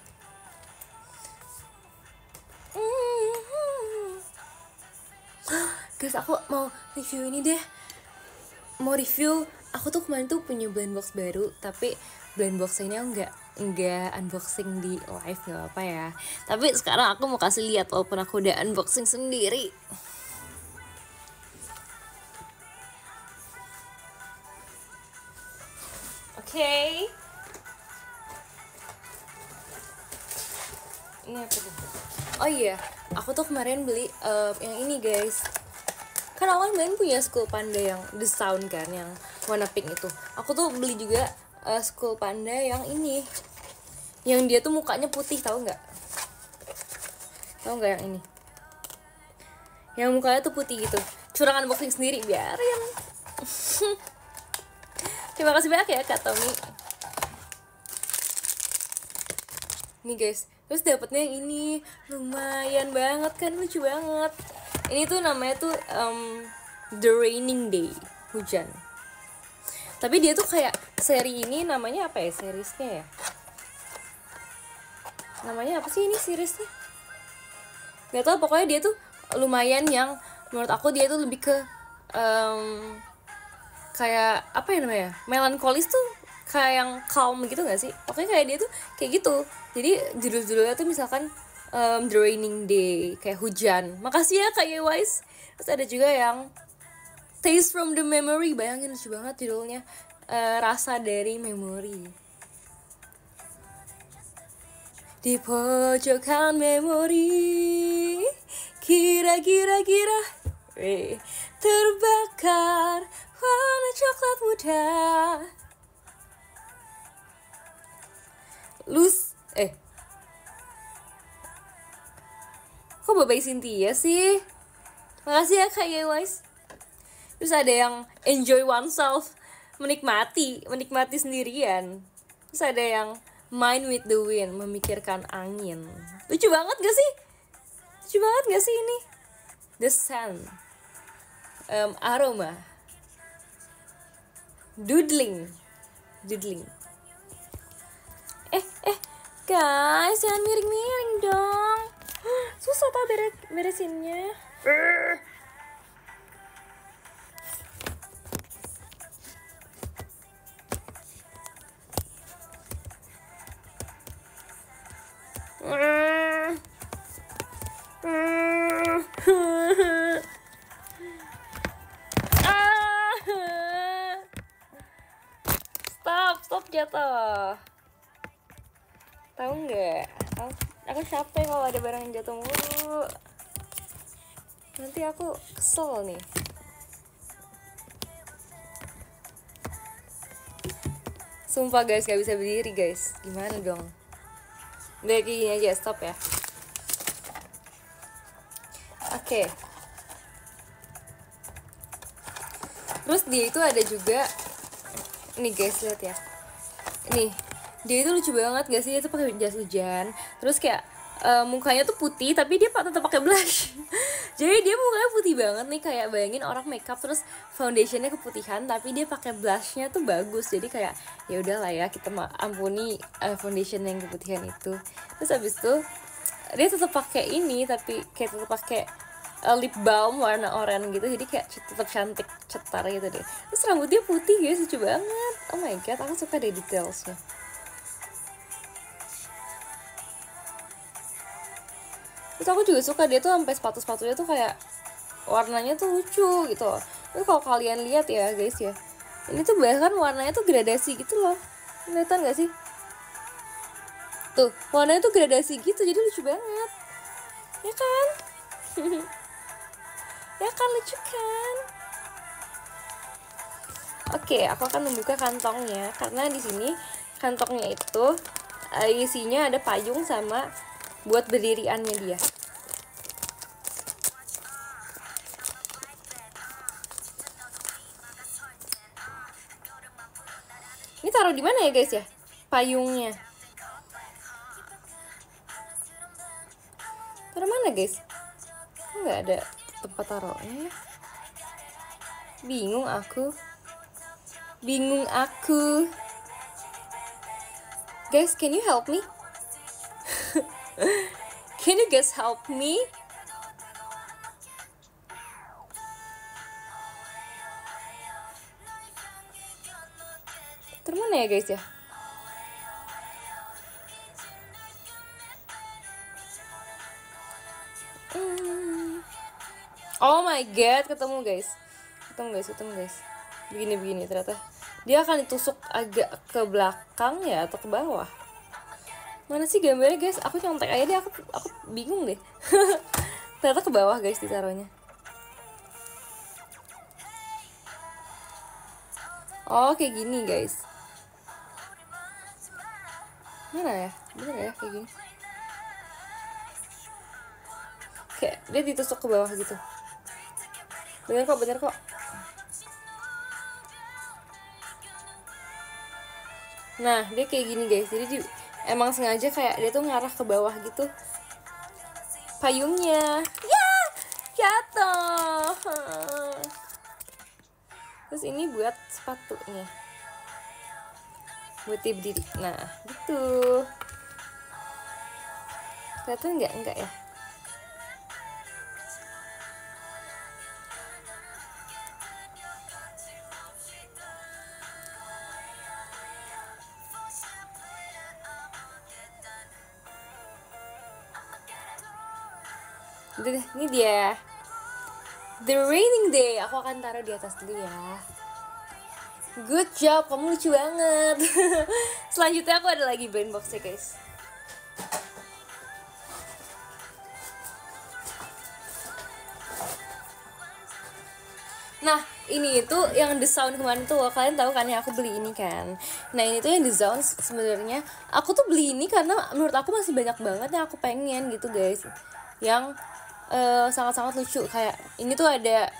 Guys, aku mau review ini deh. Aku tuh kemarin tuh punya blend box baru, tapi blend box ini enggak unboxing di live, nggak apa ya. Tapi sekarang aku mau kasih lihat walaupun aku udah unboxing sendiri. Oke. Ini apa tuh? Oh iya, aku tuh kemarin beli yang ini guys. Kan aku kemarin punya School Panda yang The Sound kan, yang warna pink itu. Aku tuh beli juga School Panda yang ini, yang dia tuh mukanya putih, tahu nggak? Tahu nggak yang ini? Yang mukanya tuh putih gitu. Curang unboxing sendiri, biarin. Terima kasih banyak ya Kak Tommy. Nih guys, terus dapetnya yang ini lumayan banget kan, lucu banget. Ini tuh namanya tuh The Raining Day, hujan. Tapi dia tuh kayak seri ini namanya apa ya, seriesnya ya? Namanya apa sih ini seriesnya? Gak tau, pokoknya dia tuh lumayan yang menurut aku dia tuh lebih ke kayak apa ya namanya, melankolis tuh, kayak yang calm gitu gak sih? Pokoknya kayak dia tuh kayak gitu. Jadi judul-judulnya tuh misalkan The Raining Day, kayak hujan. Makasih ya Kak Yewais. Terus ada juga yang Taste from the Memory, bayangin lucu banget judulnya. Rasa dari memori. di pojokan memori. Kira-kira terbakar warna coklat muda. Kok Babai Cynthia sih? Makasih ya Kak Yewais. Terus ada yang enjoy oneself, menikmati sendirian. Terus ada yang mind with the wind, memikirkan angin. Lucu banget gak sih? Ini? The sun, aroma, doodling. Guys, jangan miring-miring dong. Susah tau beresinnya. Stop jatuh. Tahu nggak? Aku capek kalau ada barang yang jatuh mulu. Nanti aku kesel nih. Sumpah guys, gak bisa berdiri guys. Gimana dong? Udah kayak gini aja, stop ya. Oke. Terus dia itu ada juga, nih guys lihat ya. Nih, dia itu lucu banget gak sih? Dia tuh pakai jas hujan. Terus kayak mukanya tuh putih tapi dia tetap pakai blush. Jadi dia mukanya putih banget nih, kayak bayangin orang makeup terus foundationnya keputihan tapi dia pakai blushnya tuh bagus. Jadi kayak ya udahlah ya, kita ampuni foundation yang keputihan itu. Terus habis itu dia tetap pakai ini, tapi kayak tetap pakai lip balm warna oranye gitu, jadi kayak tetap cantik cetar gitu deh. Terus rambutnya putih guys, lucu banget. Oh my god, aku suka deh detailsnya. Terus aku juga suka dia tuh sampai sepatunya tuh kayak warnanya tuh lucu gitu. Terus kalau kalian lihat ya guys ya, ini tuh bahkan warnanya tuh gradasi gitu loh. Kelihatan gak sih? Tuh, warnanya tuh gradasi gitu, jadi lucu banget. Ya kan? Ya kan, lucu kan? Oke, aku akan membuka kantongnya karena di sini kantongnya itu isinya ada payung sama buat berdiriannya dia. Ini taruh di mana ya guys ya? Payungnya. Taruh mana guys? Nggak ada tempat taruhnya. Bingung aku. Guys, can you help me? Can you guys help me? Terus mana ya guys ya? Oh my god, ketemu guys. Begini ternyata. Dia akan ditusuk agak ke belakang ya atau ke bawah. Mana sih gambarnya guys? Aku nyontek aja deh, aku bingung deh. Ternyata ke bawah guys ditaruhnya. Oh kayak gini guys. Mana ya? Bener ya kayak gini. Kayak dia ditusuk ke bawah gitu. Bener kok. Nah dia kayak gini guys. Jadi emang sengaja kayak dia tuh ngarah ke bawah gitu payungnya. Ya jatuh. Terus ini buat sepatunya, buat dia berdiri. Nah gitu. Kelihatan enggak ya? Ini dia The Raining Day. Aku akan taruh di atas dulu ya. Good job, kamu lucu banget. Selanjutnya aku ada lagi brand box ya guys. Nah, ini itu yang The Sound kemarin tuh, kalian tahu kan ya, aku beli ini kan. Nah, ini tuh yang The Sound sebenarnya aku tuh beli ini karena menurut aku masih banyak banget yang aku pengen gitu guys. Yang sangat-sangat lucu, kayak ini tuh ada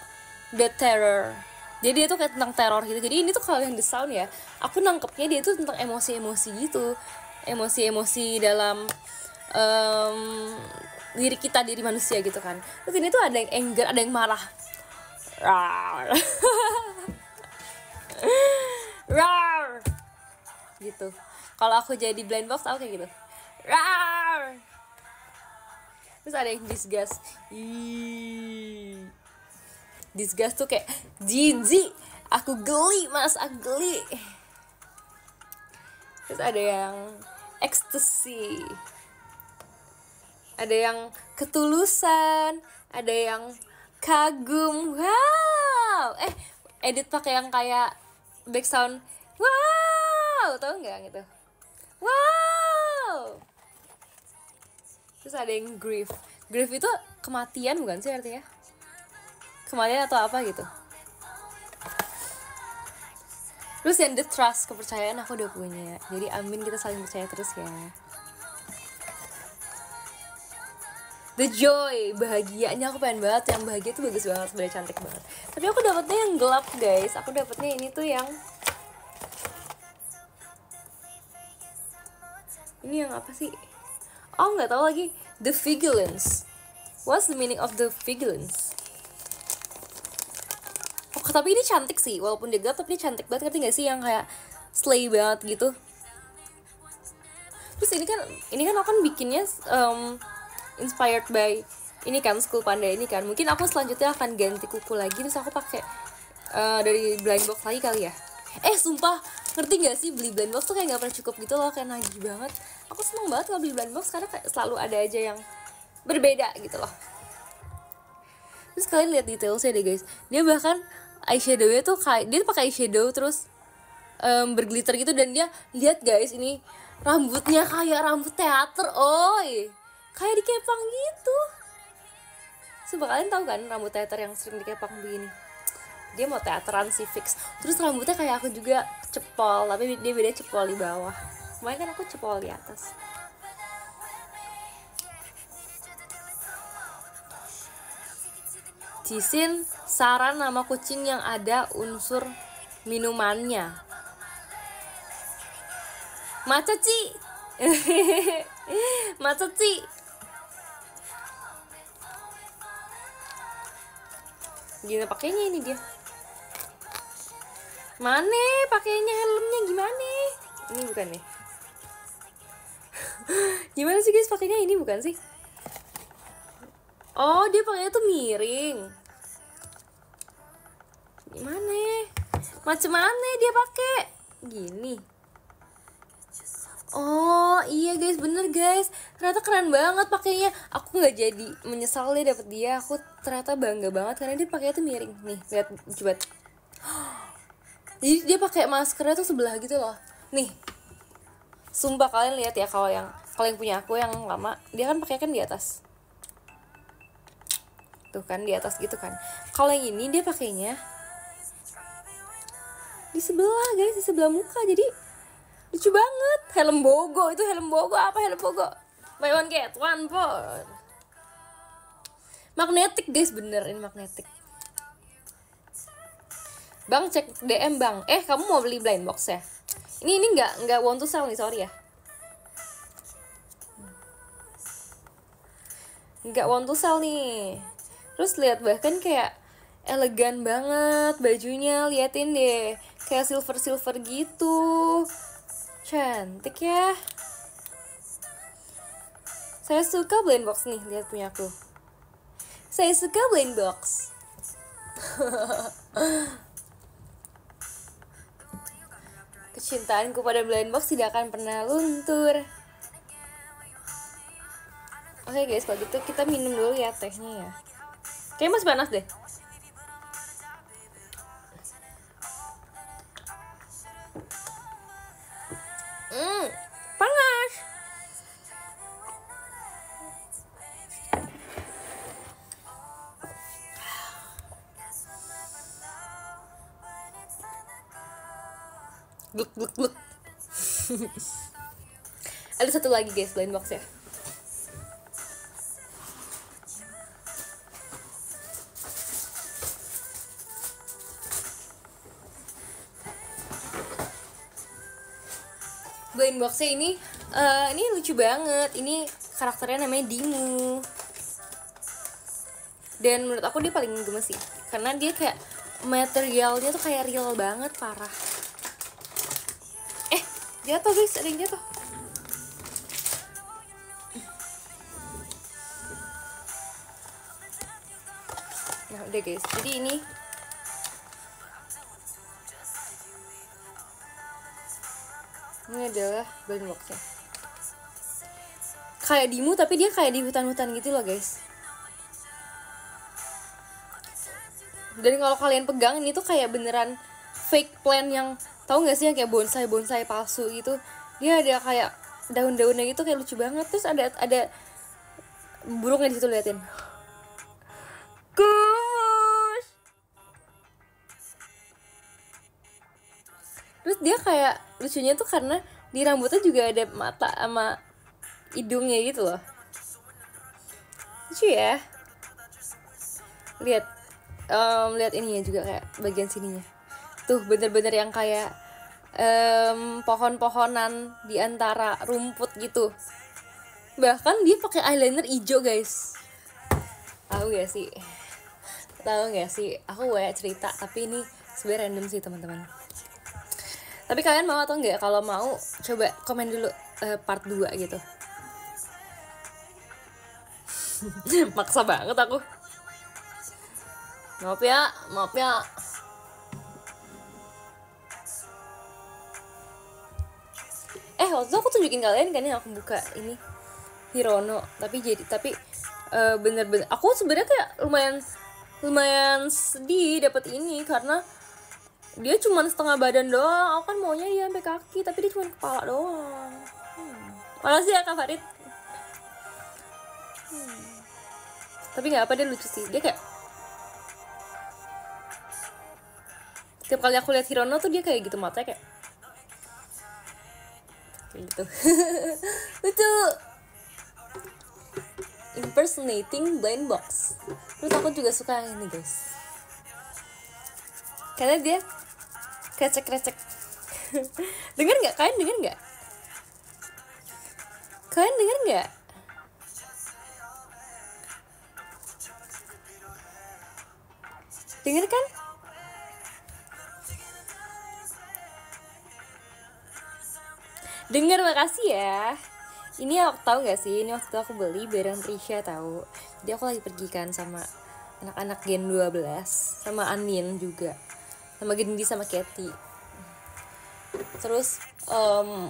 The Terror. Jadi dia tuh kayak tentang teror gitu. Jadi ini tuh kalau yang The Sound ya, aku nangkepnya dia tuh tentang emosi-emosi gitu. Emosi-emosi dalam diri kita, diri manusia gitu kan. Terus ini tuh ada yang anger, ada yang marah. Rar. Rar. Gitu. Kalau aku jadi blind box aku kayak gitu. Rar. Terus ada yang disgust. Disgust tuh kayak jijik. Aku geli, Mas, aku geli. Terus ada yang ecstasy. Ada yang ketulusan, ada yang kagum. Wow. Edit pakai yang kayak background. Wow, tahu nggak gitu? Wow. Terus ada yang grief. Grief itu kematian bukan sih artinya? Kematian atau apa gitu. Terus yang the trust, kepercayaan aku udah punya. Jadi amin, kita saling percaya terus ya. The joy, bahagianya aku pengen banget. Yang bahagia tuh bagus banget, sebenarnya cantik banget. Tapi aku dapetnya yang gelap guys. Aku dapetnya ini tuh yang ini yang apa sih? Oh, nggak tahu lagi. The Vigilance. What's the meaning of the Vigilance? Oh, tapi ini cantik sih, walaupun dia gelap tapi ini cantik banget. Ngerti gak sih yang kayak slay banget gitu. Terus ini kan aku kan bikinnya inspired by ini kan School Panda ini kan. Mungkin aku selanjutnya akan ganti kuku lagi, terus aku pakai dari blind box lagi kali ya. Sumpah, ngerti gak sih, beli blind box tuh kayak gak pernah cukup gitu loh, kayak nagih banget. Aku seneng banget kalau beli blind box karena kayak selalu ada aja yang berbeda gitu loh. Terus kalian lihat detailsnya deh guys, dia bahkan eyeshadownya tuh kayak dia pakai eyeshadow terus berglitter gitu, dan dia lihat guys, ini rambutnya kayak rambut teater, oi, kayak dikepang gitu. Sumpah, kalian tahu kan rambut teater yang sering dikepang begini? Dia mau teateran sih fix. Terus rambutnya kayak aku juga, cepol, tapi dia beda cepol di bawah. Kemarin kan aku cepol di atas. Jisin saran nama kucing yang ada unsur minumannya. Macaci. Macaci. Gimana pakainya ini dia? Mana pakainya, helmnya gimana? Ini bukan nih. Gimana sih guys pakainya, ini bukan sih? Oh, dia pakainya tuh miring. Gimana? Macam mana dia pakai? Gini. Oh iya guys, bener guys, ternyata keren banget pakainya. Aku nggak jadi menyesal deh dapet dia. Aku ternyata bangga banget karena dia pakainya tuh miring. Nih lihat, coba. Jadi dia pakai maskernya tuh sebelah gitu loh. Nih, sumpah kalian lihat ya, kalau yang punya aku yang lama, dia kan pakai kan di atas. Tuh kan di atas gitu kan. Kalau yang ini dia pakainya di sebelah guys, di sebelah muka. Jadi lucu banget. Helm Bogo, itu helm Bogo apa, helm Bogo? Buy one get one for. Magnetic guys, bener ini magnetic. Bang cek DM bang. Kamu mau beli blind box ya? Ini nggak want to sell nih, sorry ya. Nggak want to sell nih. Terus lihat, bahkan kayak elegan banget bajunya, liatin deh, kayak silver gitu, cantik ya. Saya suka blind box nih, lihat punya aku. Saya suka blind box. Kecintaanku pada blind box tidak akan pernah luntur. Oke guys, kalau gitu kita minum dulu ya tehnya ya. Kayaknya masih panas deh. Panas. Gluk gluk gluk. Ada satu lagi guys, blind box ya. Blind boxnya ini lucu banget. Ini karakternya namanya Dimu. Dan menurut aku dia paling gemes sih, karena dia kayak materialnya tuh kayak real banget, parah. Jatuh guys, ada yang jatuh. Nah udah guys, jadi ini adalah blind boxnya. Kayak Dimu tapi dia kayak di hutan-hutan gitu loh guys. Dan kalau kalian pegang ini tuh kayak beneran fake plant yang tahu nggak sih yang kayak bonsai palsu gitu. Dia ada kayak daun-daunnya gitu, kayak lucu banget. Terus ada burungnya di situ, liatin. Kush. Terus dia kayak lucunya tuh karena di rambutnya juga ada mata sama hidungnya gitu loh. Lucu ya. Lihat ininya juga, kayak bagian sininya tuh bener-bener yang kayak pohon-pohonan di antara rumput gitu. Bahkan dia pakai eyeliner hijau guys. Tahu gak sih aku cerita, tapi ini sebenarnya random sih teman-teman. Tapi kalian mau atau enggak? Kalau mau coba komen dulu part 2 gitu. Maksa banget aku. Maaf ya. Waktu itu aku tunjukin kalian kan, yang aku buka ini Hirono, tapi bener-bener aku sebenarnya kayak lumayan sedih dapat ini, karena dia cuma setengah badan doang. Aku kan maunya dia sampai kaki, tapi dia cuma kepala doang. Makasih ya Kak Farid. Tapi nggak apa, dia lucu sih. Dia kayak tiap kali aku lihat Hirono tuh dia kayak gitu, matanya kayak gitu. Lucu. Impersonating blind box. Terus aku juga suka yang ini guys, karena dia krecek. Dengar nggak? Kalian dengar nggak? Dengar kan? Dengar, makasih ya. Ini aku tahu nggak sih, ini waktu aku beli bareng Trisha tahu. Jadi aku lagi pergi kan sama anak-anak Gen 12, sama Anin juga, sama Gendi sama Katy. Terus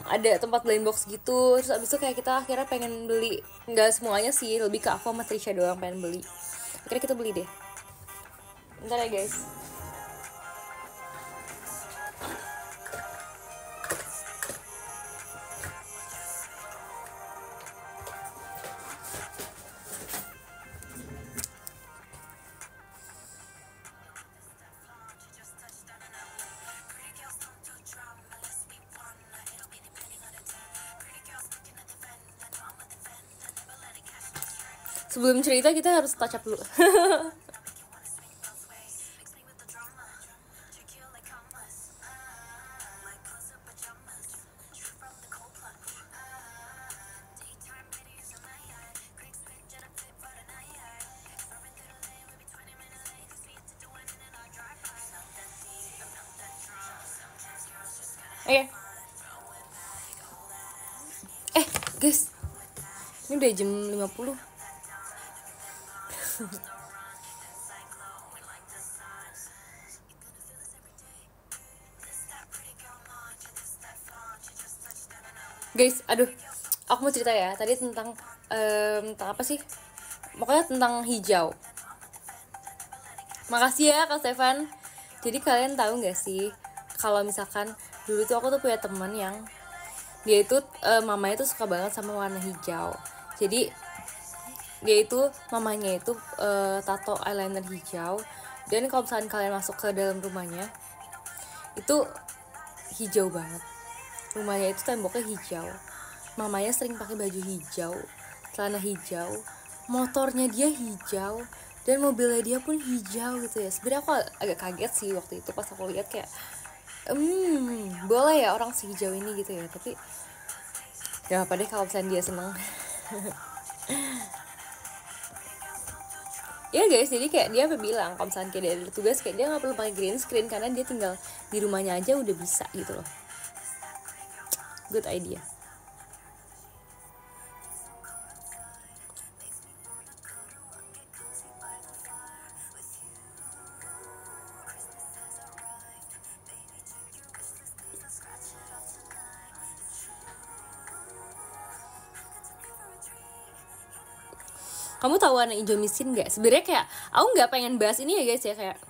ada tempat blind box gitu. Terus abis itu kayak kita akhirnya pengen beli, nggak semuanya sih, lebih ke aku sama Trisha doang pengen beli. Akhirnya kita beli deh. Bentar ya guys. Sebelum cerita kita harus touch up dulu. Oke. Guys, ini udah jam 50. Guys, aduh, aku mau cerita ya. Tadi tentang apa sih? Pokoknya tentang hijau. Makasih ya Kak Stefan. Jadi kalian tahu nggak sih, kalau misalkan dulu tuh aku tuh punya teman yang dia itu mamanya tuh suka banget sama warna hijau. Jadi dia itu mamanya itu tato eyeliner hijau. Dan kalau misalkan kalian masuk ke dalam rumahnya, itu hijau banget. Rumahnya itu temboknya hijau, mamanya sering pakai baju hijau, celana hijau, motornya dia hijau, dan mobilnya dia pun hijau gitu ya. Sebenarnya aku agak kaget sih waktu itu pas aku lihat kayak boleh ya orang sehijau ini gitu ya. Tapi gak apa deh kalau misalnya dia seneng. Ya guys, jadi kayak dia bilang kalau misalnya kayak dia ada tugas kayak dia nggak perlu pakai green screen karena dia tinggal di rumahnya aja udah bisa gitu loh. Good idea. Kamu tahu warna hijau miskin nggak? Sebenarnya kayak aku nggak pengen bahas ini ya guys ya, kayak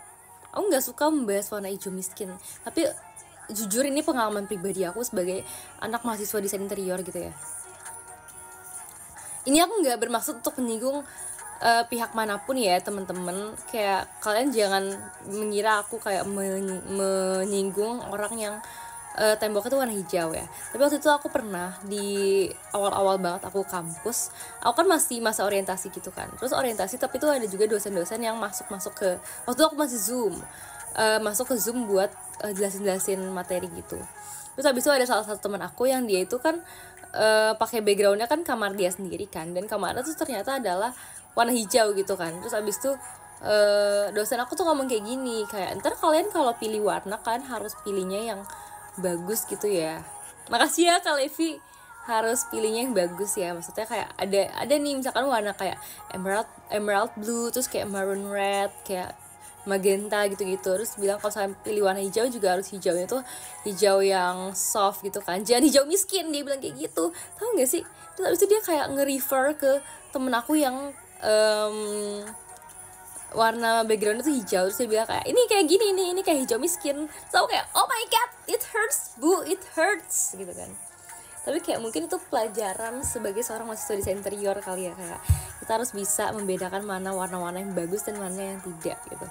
aku nggak suka membahas warna hijau miskin. Tapi jujur ini pengalaman pribadi aku sebagai anak mahasiswa desain interior gitu ya. Ini aku nggak bermaksud untuk menyinggung pihak manapun ya teman-teman. Kayak kalian jangan mengira aku kayak menyinggung orang yang temboknya tuh warna hijau ya. Tapi waktu itu aku pernah di awal-awal banget aku kampus, aku kan masih masa orientasi gitu kan. Terus orientasi tapi tuh ada juga dosen-dosen yang masuk ke, waktu itu aku masih masuk ke Zoom buat jelasin materi gitu. Terus habis itu ada salah satu teman aku yang dia itu kan pakai backgroundnya kan kamar dia sendiri kan, dan kamarnya tuh ternyata adalah warna hijau gitu kan. Terus habis itu dosen aku tuh ngomong kayak gini, kayak ntar kalian kalau pilih warna kan harus pilihnya yang bagus gitu ya. Makasih ya Kak Levi, harus pilihnya yang bagus ya. Maksudnya kayak ada nih misalkan warna kayak emerald blue, terus kayak maroon red, kayak magenta gitu-gitu. Terus bilang kalau saya pilih warna hijau juga harus hijaunya tuh hijau yang soft gitu kan, jangan hijau miskin, dia bilang kayak gitu. Tahu nggak sih? Terus habis itu dia kayak nge-refer ke temen aku yang warna background itu hijau. Terus dia bilang kayak ini kayak gini nih, ini kayak hijau miskin. So kayak oh my god, it hurts bu, it hurts gitu kan. Tapi kayak mungkin itu pelajaran sebagai seorang mahasiswa desain interior kali ya, kayak kita harus bisa membedakan mana warna-warna yang bagus dan mana yang tidak gitu.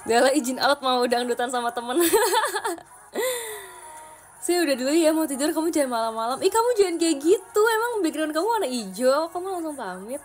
Gala izin out mau dangdutan sama temen. Saya udah dulu ya, mau tidur, kamu jangan malam-malam. Kamu jangan kayak gitu, emang background kamu warna hijau, kamu langsung pamit.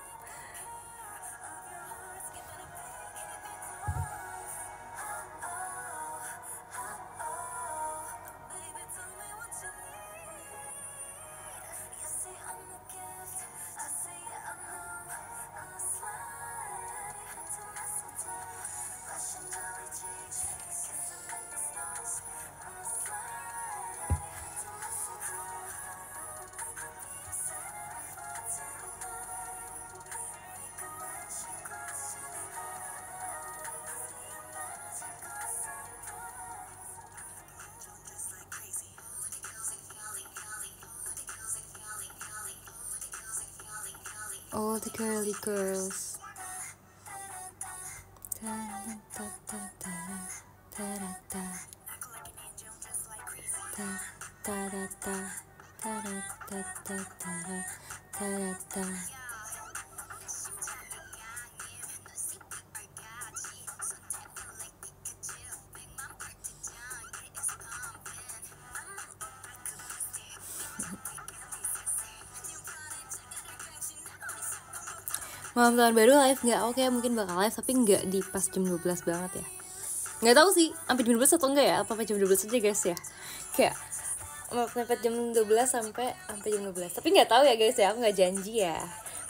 All the girly girls. Malam tahun baru live nggak? Oke, mungkin bakal live tapi nggak di pas jam 12 banget ya. Nggak tahu sih sampai jam 12 atau enggak ya, apa jam 12 aja guys ya. Kayak sampai jam 12 sampai jam 12. Tapi nggak tahu ya guys ya, aku nggak janji ya.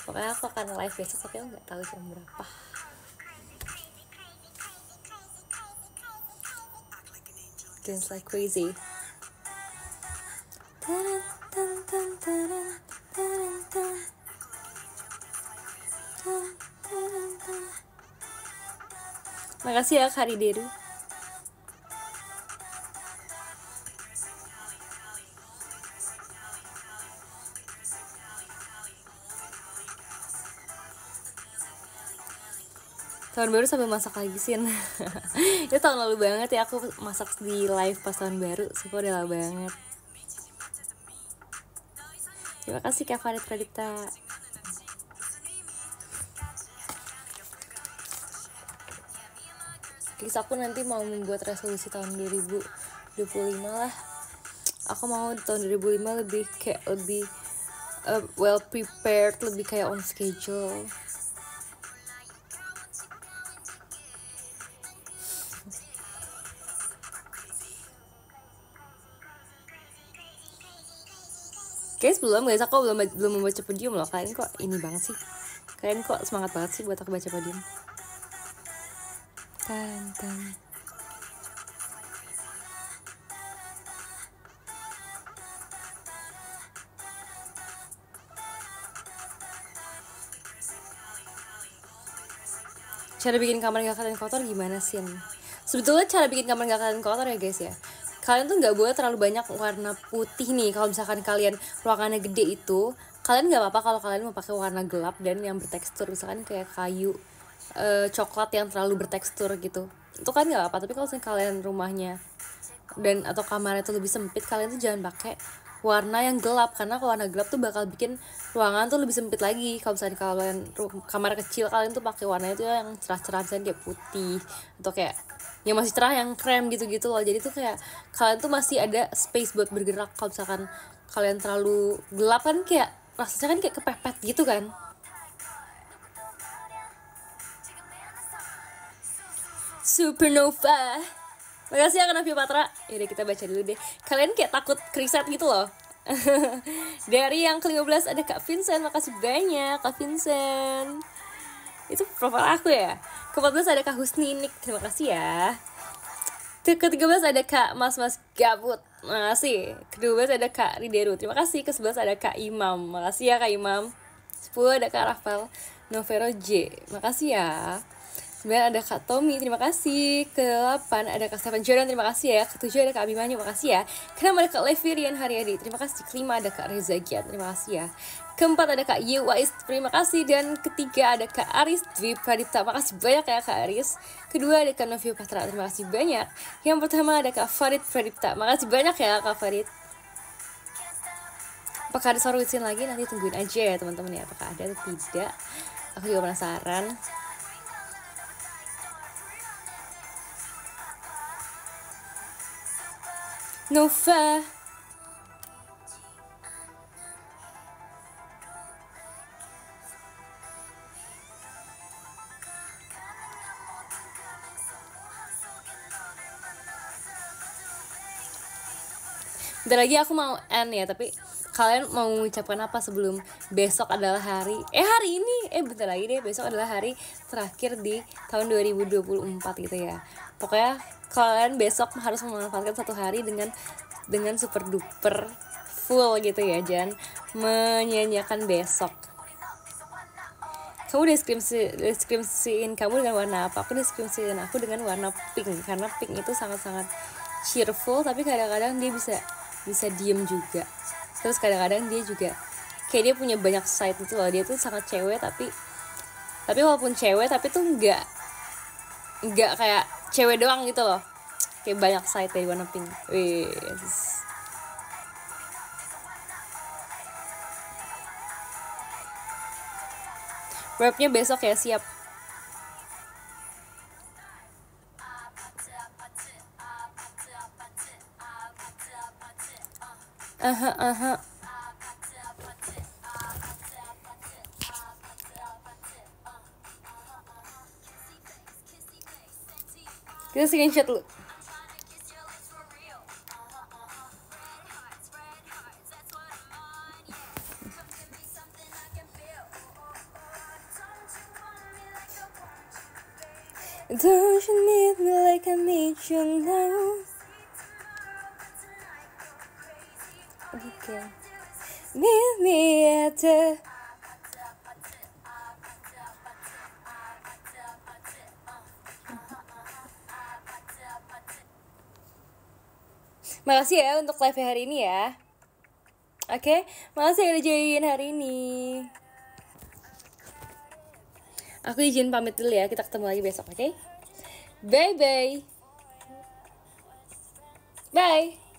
Pokoknya aku akan live besok tapi aku nggak tahu jam berapa. Dance like crazy. Makasih ya Karideru. tahun baru sambil masak lagi sih. Itu tahun lalu banget ya aku masak di live pas tahun baru. Sumpah udah lama banget. Terima kasih Kak Farid Pradipta. Guys, aku nanti mau membuat resolusi tahun 2025 lah. Aku mau di tahun 2005 lebih kayak lebih well prepared, lebih kayak on schedule. Guys, aku belum membaca podium loh. Kalian kok ini banget sih? Kalian kok semangat banget sih buat aku baca podium? Tan. Cara bikin kamar gak kalian kotor gimana sih? Sebetulnya cara bikin kamar gak kalian kotor ya guys ya, kalian tuh nggak boleh terlalu banyak warna putih nih. Kalau misalkan kalian ruangannya gede itu, kalian nggak apa-apa kalau kalian mau pakai warna gelap dan yang bertekstur, misalkan kayak kayu coklat yang terlalu bertekstur gitu, itu kan nggak apa-apa. Tapi kalau misalkan kalian rumahnya dan atau kamarnya itu lebih sempit, kalian tuh jangan pakai warna yang gelap, karena kalau warna gelap tuh bakal bikin ruangan tuh lebih sempit lagi. Kalau misalnya kalian kamar kecil, kalian tuh pakai warnanya tuh yang cerah-cerah, misalnya kayak putih atau kayak yang masih cerah, yang krem gitu-gitu loh. Jadi tuh kayak kalian tuh masih ada space buat bergerak. Kalau misalkan kalian terlalu gelap kan kayak rasanya kan kayak kepepet gitu kan. Supernova. Makasih ya Navia Patra. Yaudah kita baca dulu deh. Kalian kayak takut kriset gitu loh. Dari yang ke-15 ada Kak Vincent. Makasih banyak Kak Vincent. Itu profil aku ya. Ke-14 ada Kak Husninik. Terima kasih ya. Ke-13 ada Kak Mas Gabut. Makasih. Ke-12 ada Kak Rideru. Terima kasih. Ke-11 ada Kak Imam. Makasih ya Kak Imam. 10 ada Kak Rafael Novero J. Makasih ya. 9 ada Kak Tommy, terima kasih. Ke-8 ada Kak Stefan Jordan, terima kasih ya. Ke-7 ada Kak Abimanyu, makasih ya. Ke-6 ada Kak Levirian Haryadi, terima kasih. Ke-5 ada Kak Reza Gian, terima kasih ya. Ke-4 ada Kak Yewais, terima kasih. Dan ke-3 ada Kak Aris Dwi Pradipta, makasih banyak ya Kak Aris. Kedua ada Kak Novio Patra, terima kasih banyak. Yang pertama ada Kak Farid Pradipta, makasih banyak ya Kak Farid. Apakah ada suara Witsin lagi? Nanti tungguin aja ya teman-teman ya, apakah ada atau tidak. Aku juga penasaran. Nova. Bentar lagi aku mau end ya, tapi kalian mau mengucapkan apa sebelum besok adalah hari bentar lagi deh, besok adalah hari terakhir di tahun 2024 gitu ya. Pokoknya kalian besok harus memanfaatkan satu hari dengan super duper full gitu ya, jangan menyanyiakan besok. Kamu deskripsiin kamu dengan warna apa? Aku deskripsiin aku dengan warna pink, karena pink itu sangat-sangat cheerful, tapi kadang-kadang dia bisa diem juga. Terus kadang-kadang dia juga kayak dia punya banyak side gitu loh. Dia tuh sangat cewek, tapi walaupun cewek tapi tuh nggak kayak cewek doang gitu loh. Kayak banyak side dari warna pink. Wes. Rapnya besok ya, siap. Kita screenshot dulu. Don't you need me like I need you now? Okay. Meet me at the... Makasih ya untuk live hari ini ya. Oke, makasih udah join hari ini. Aku izin pamit dulu ya, kita ketemu lagi besok, oke? Bye bye. Bye.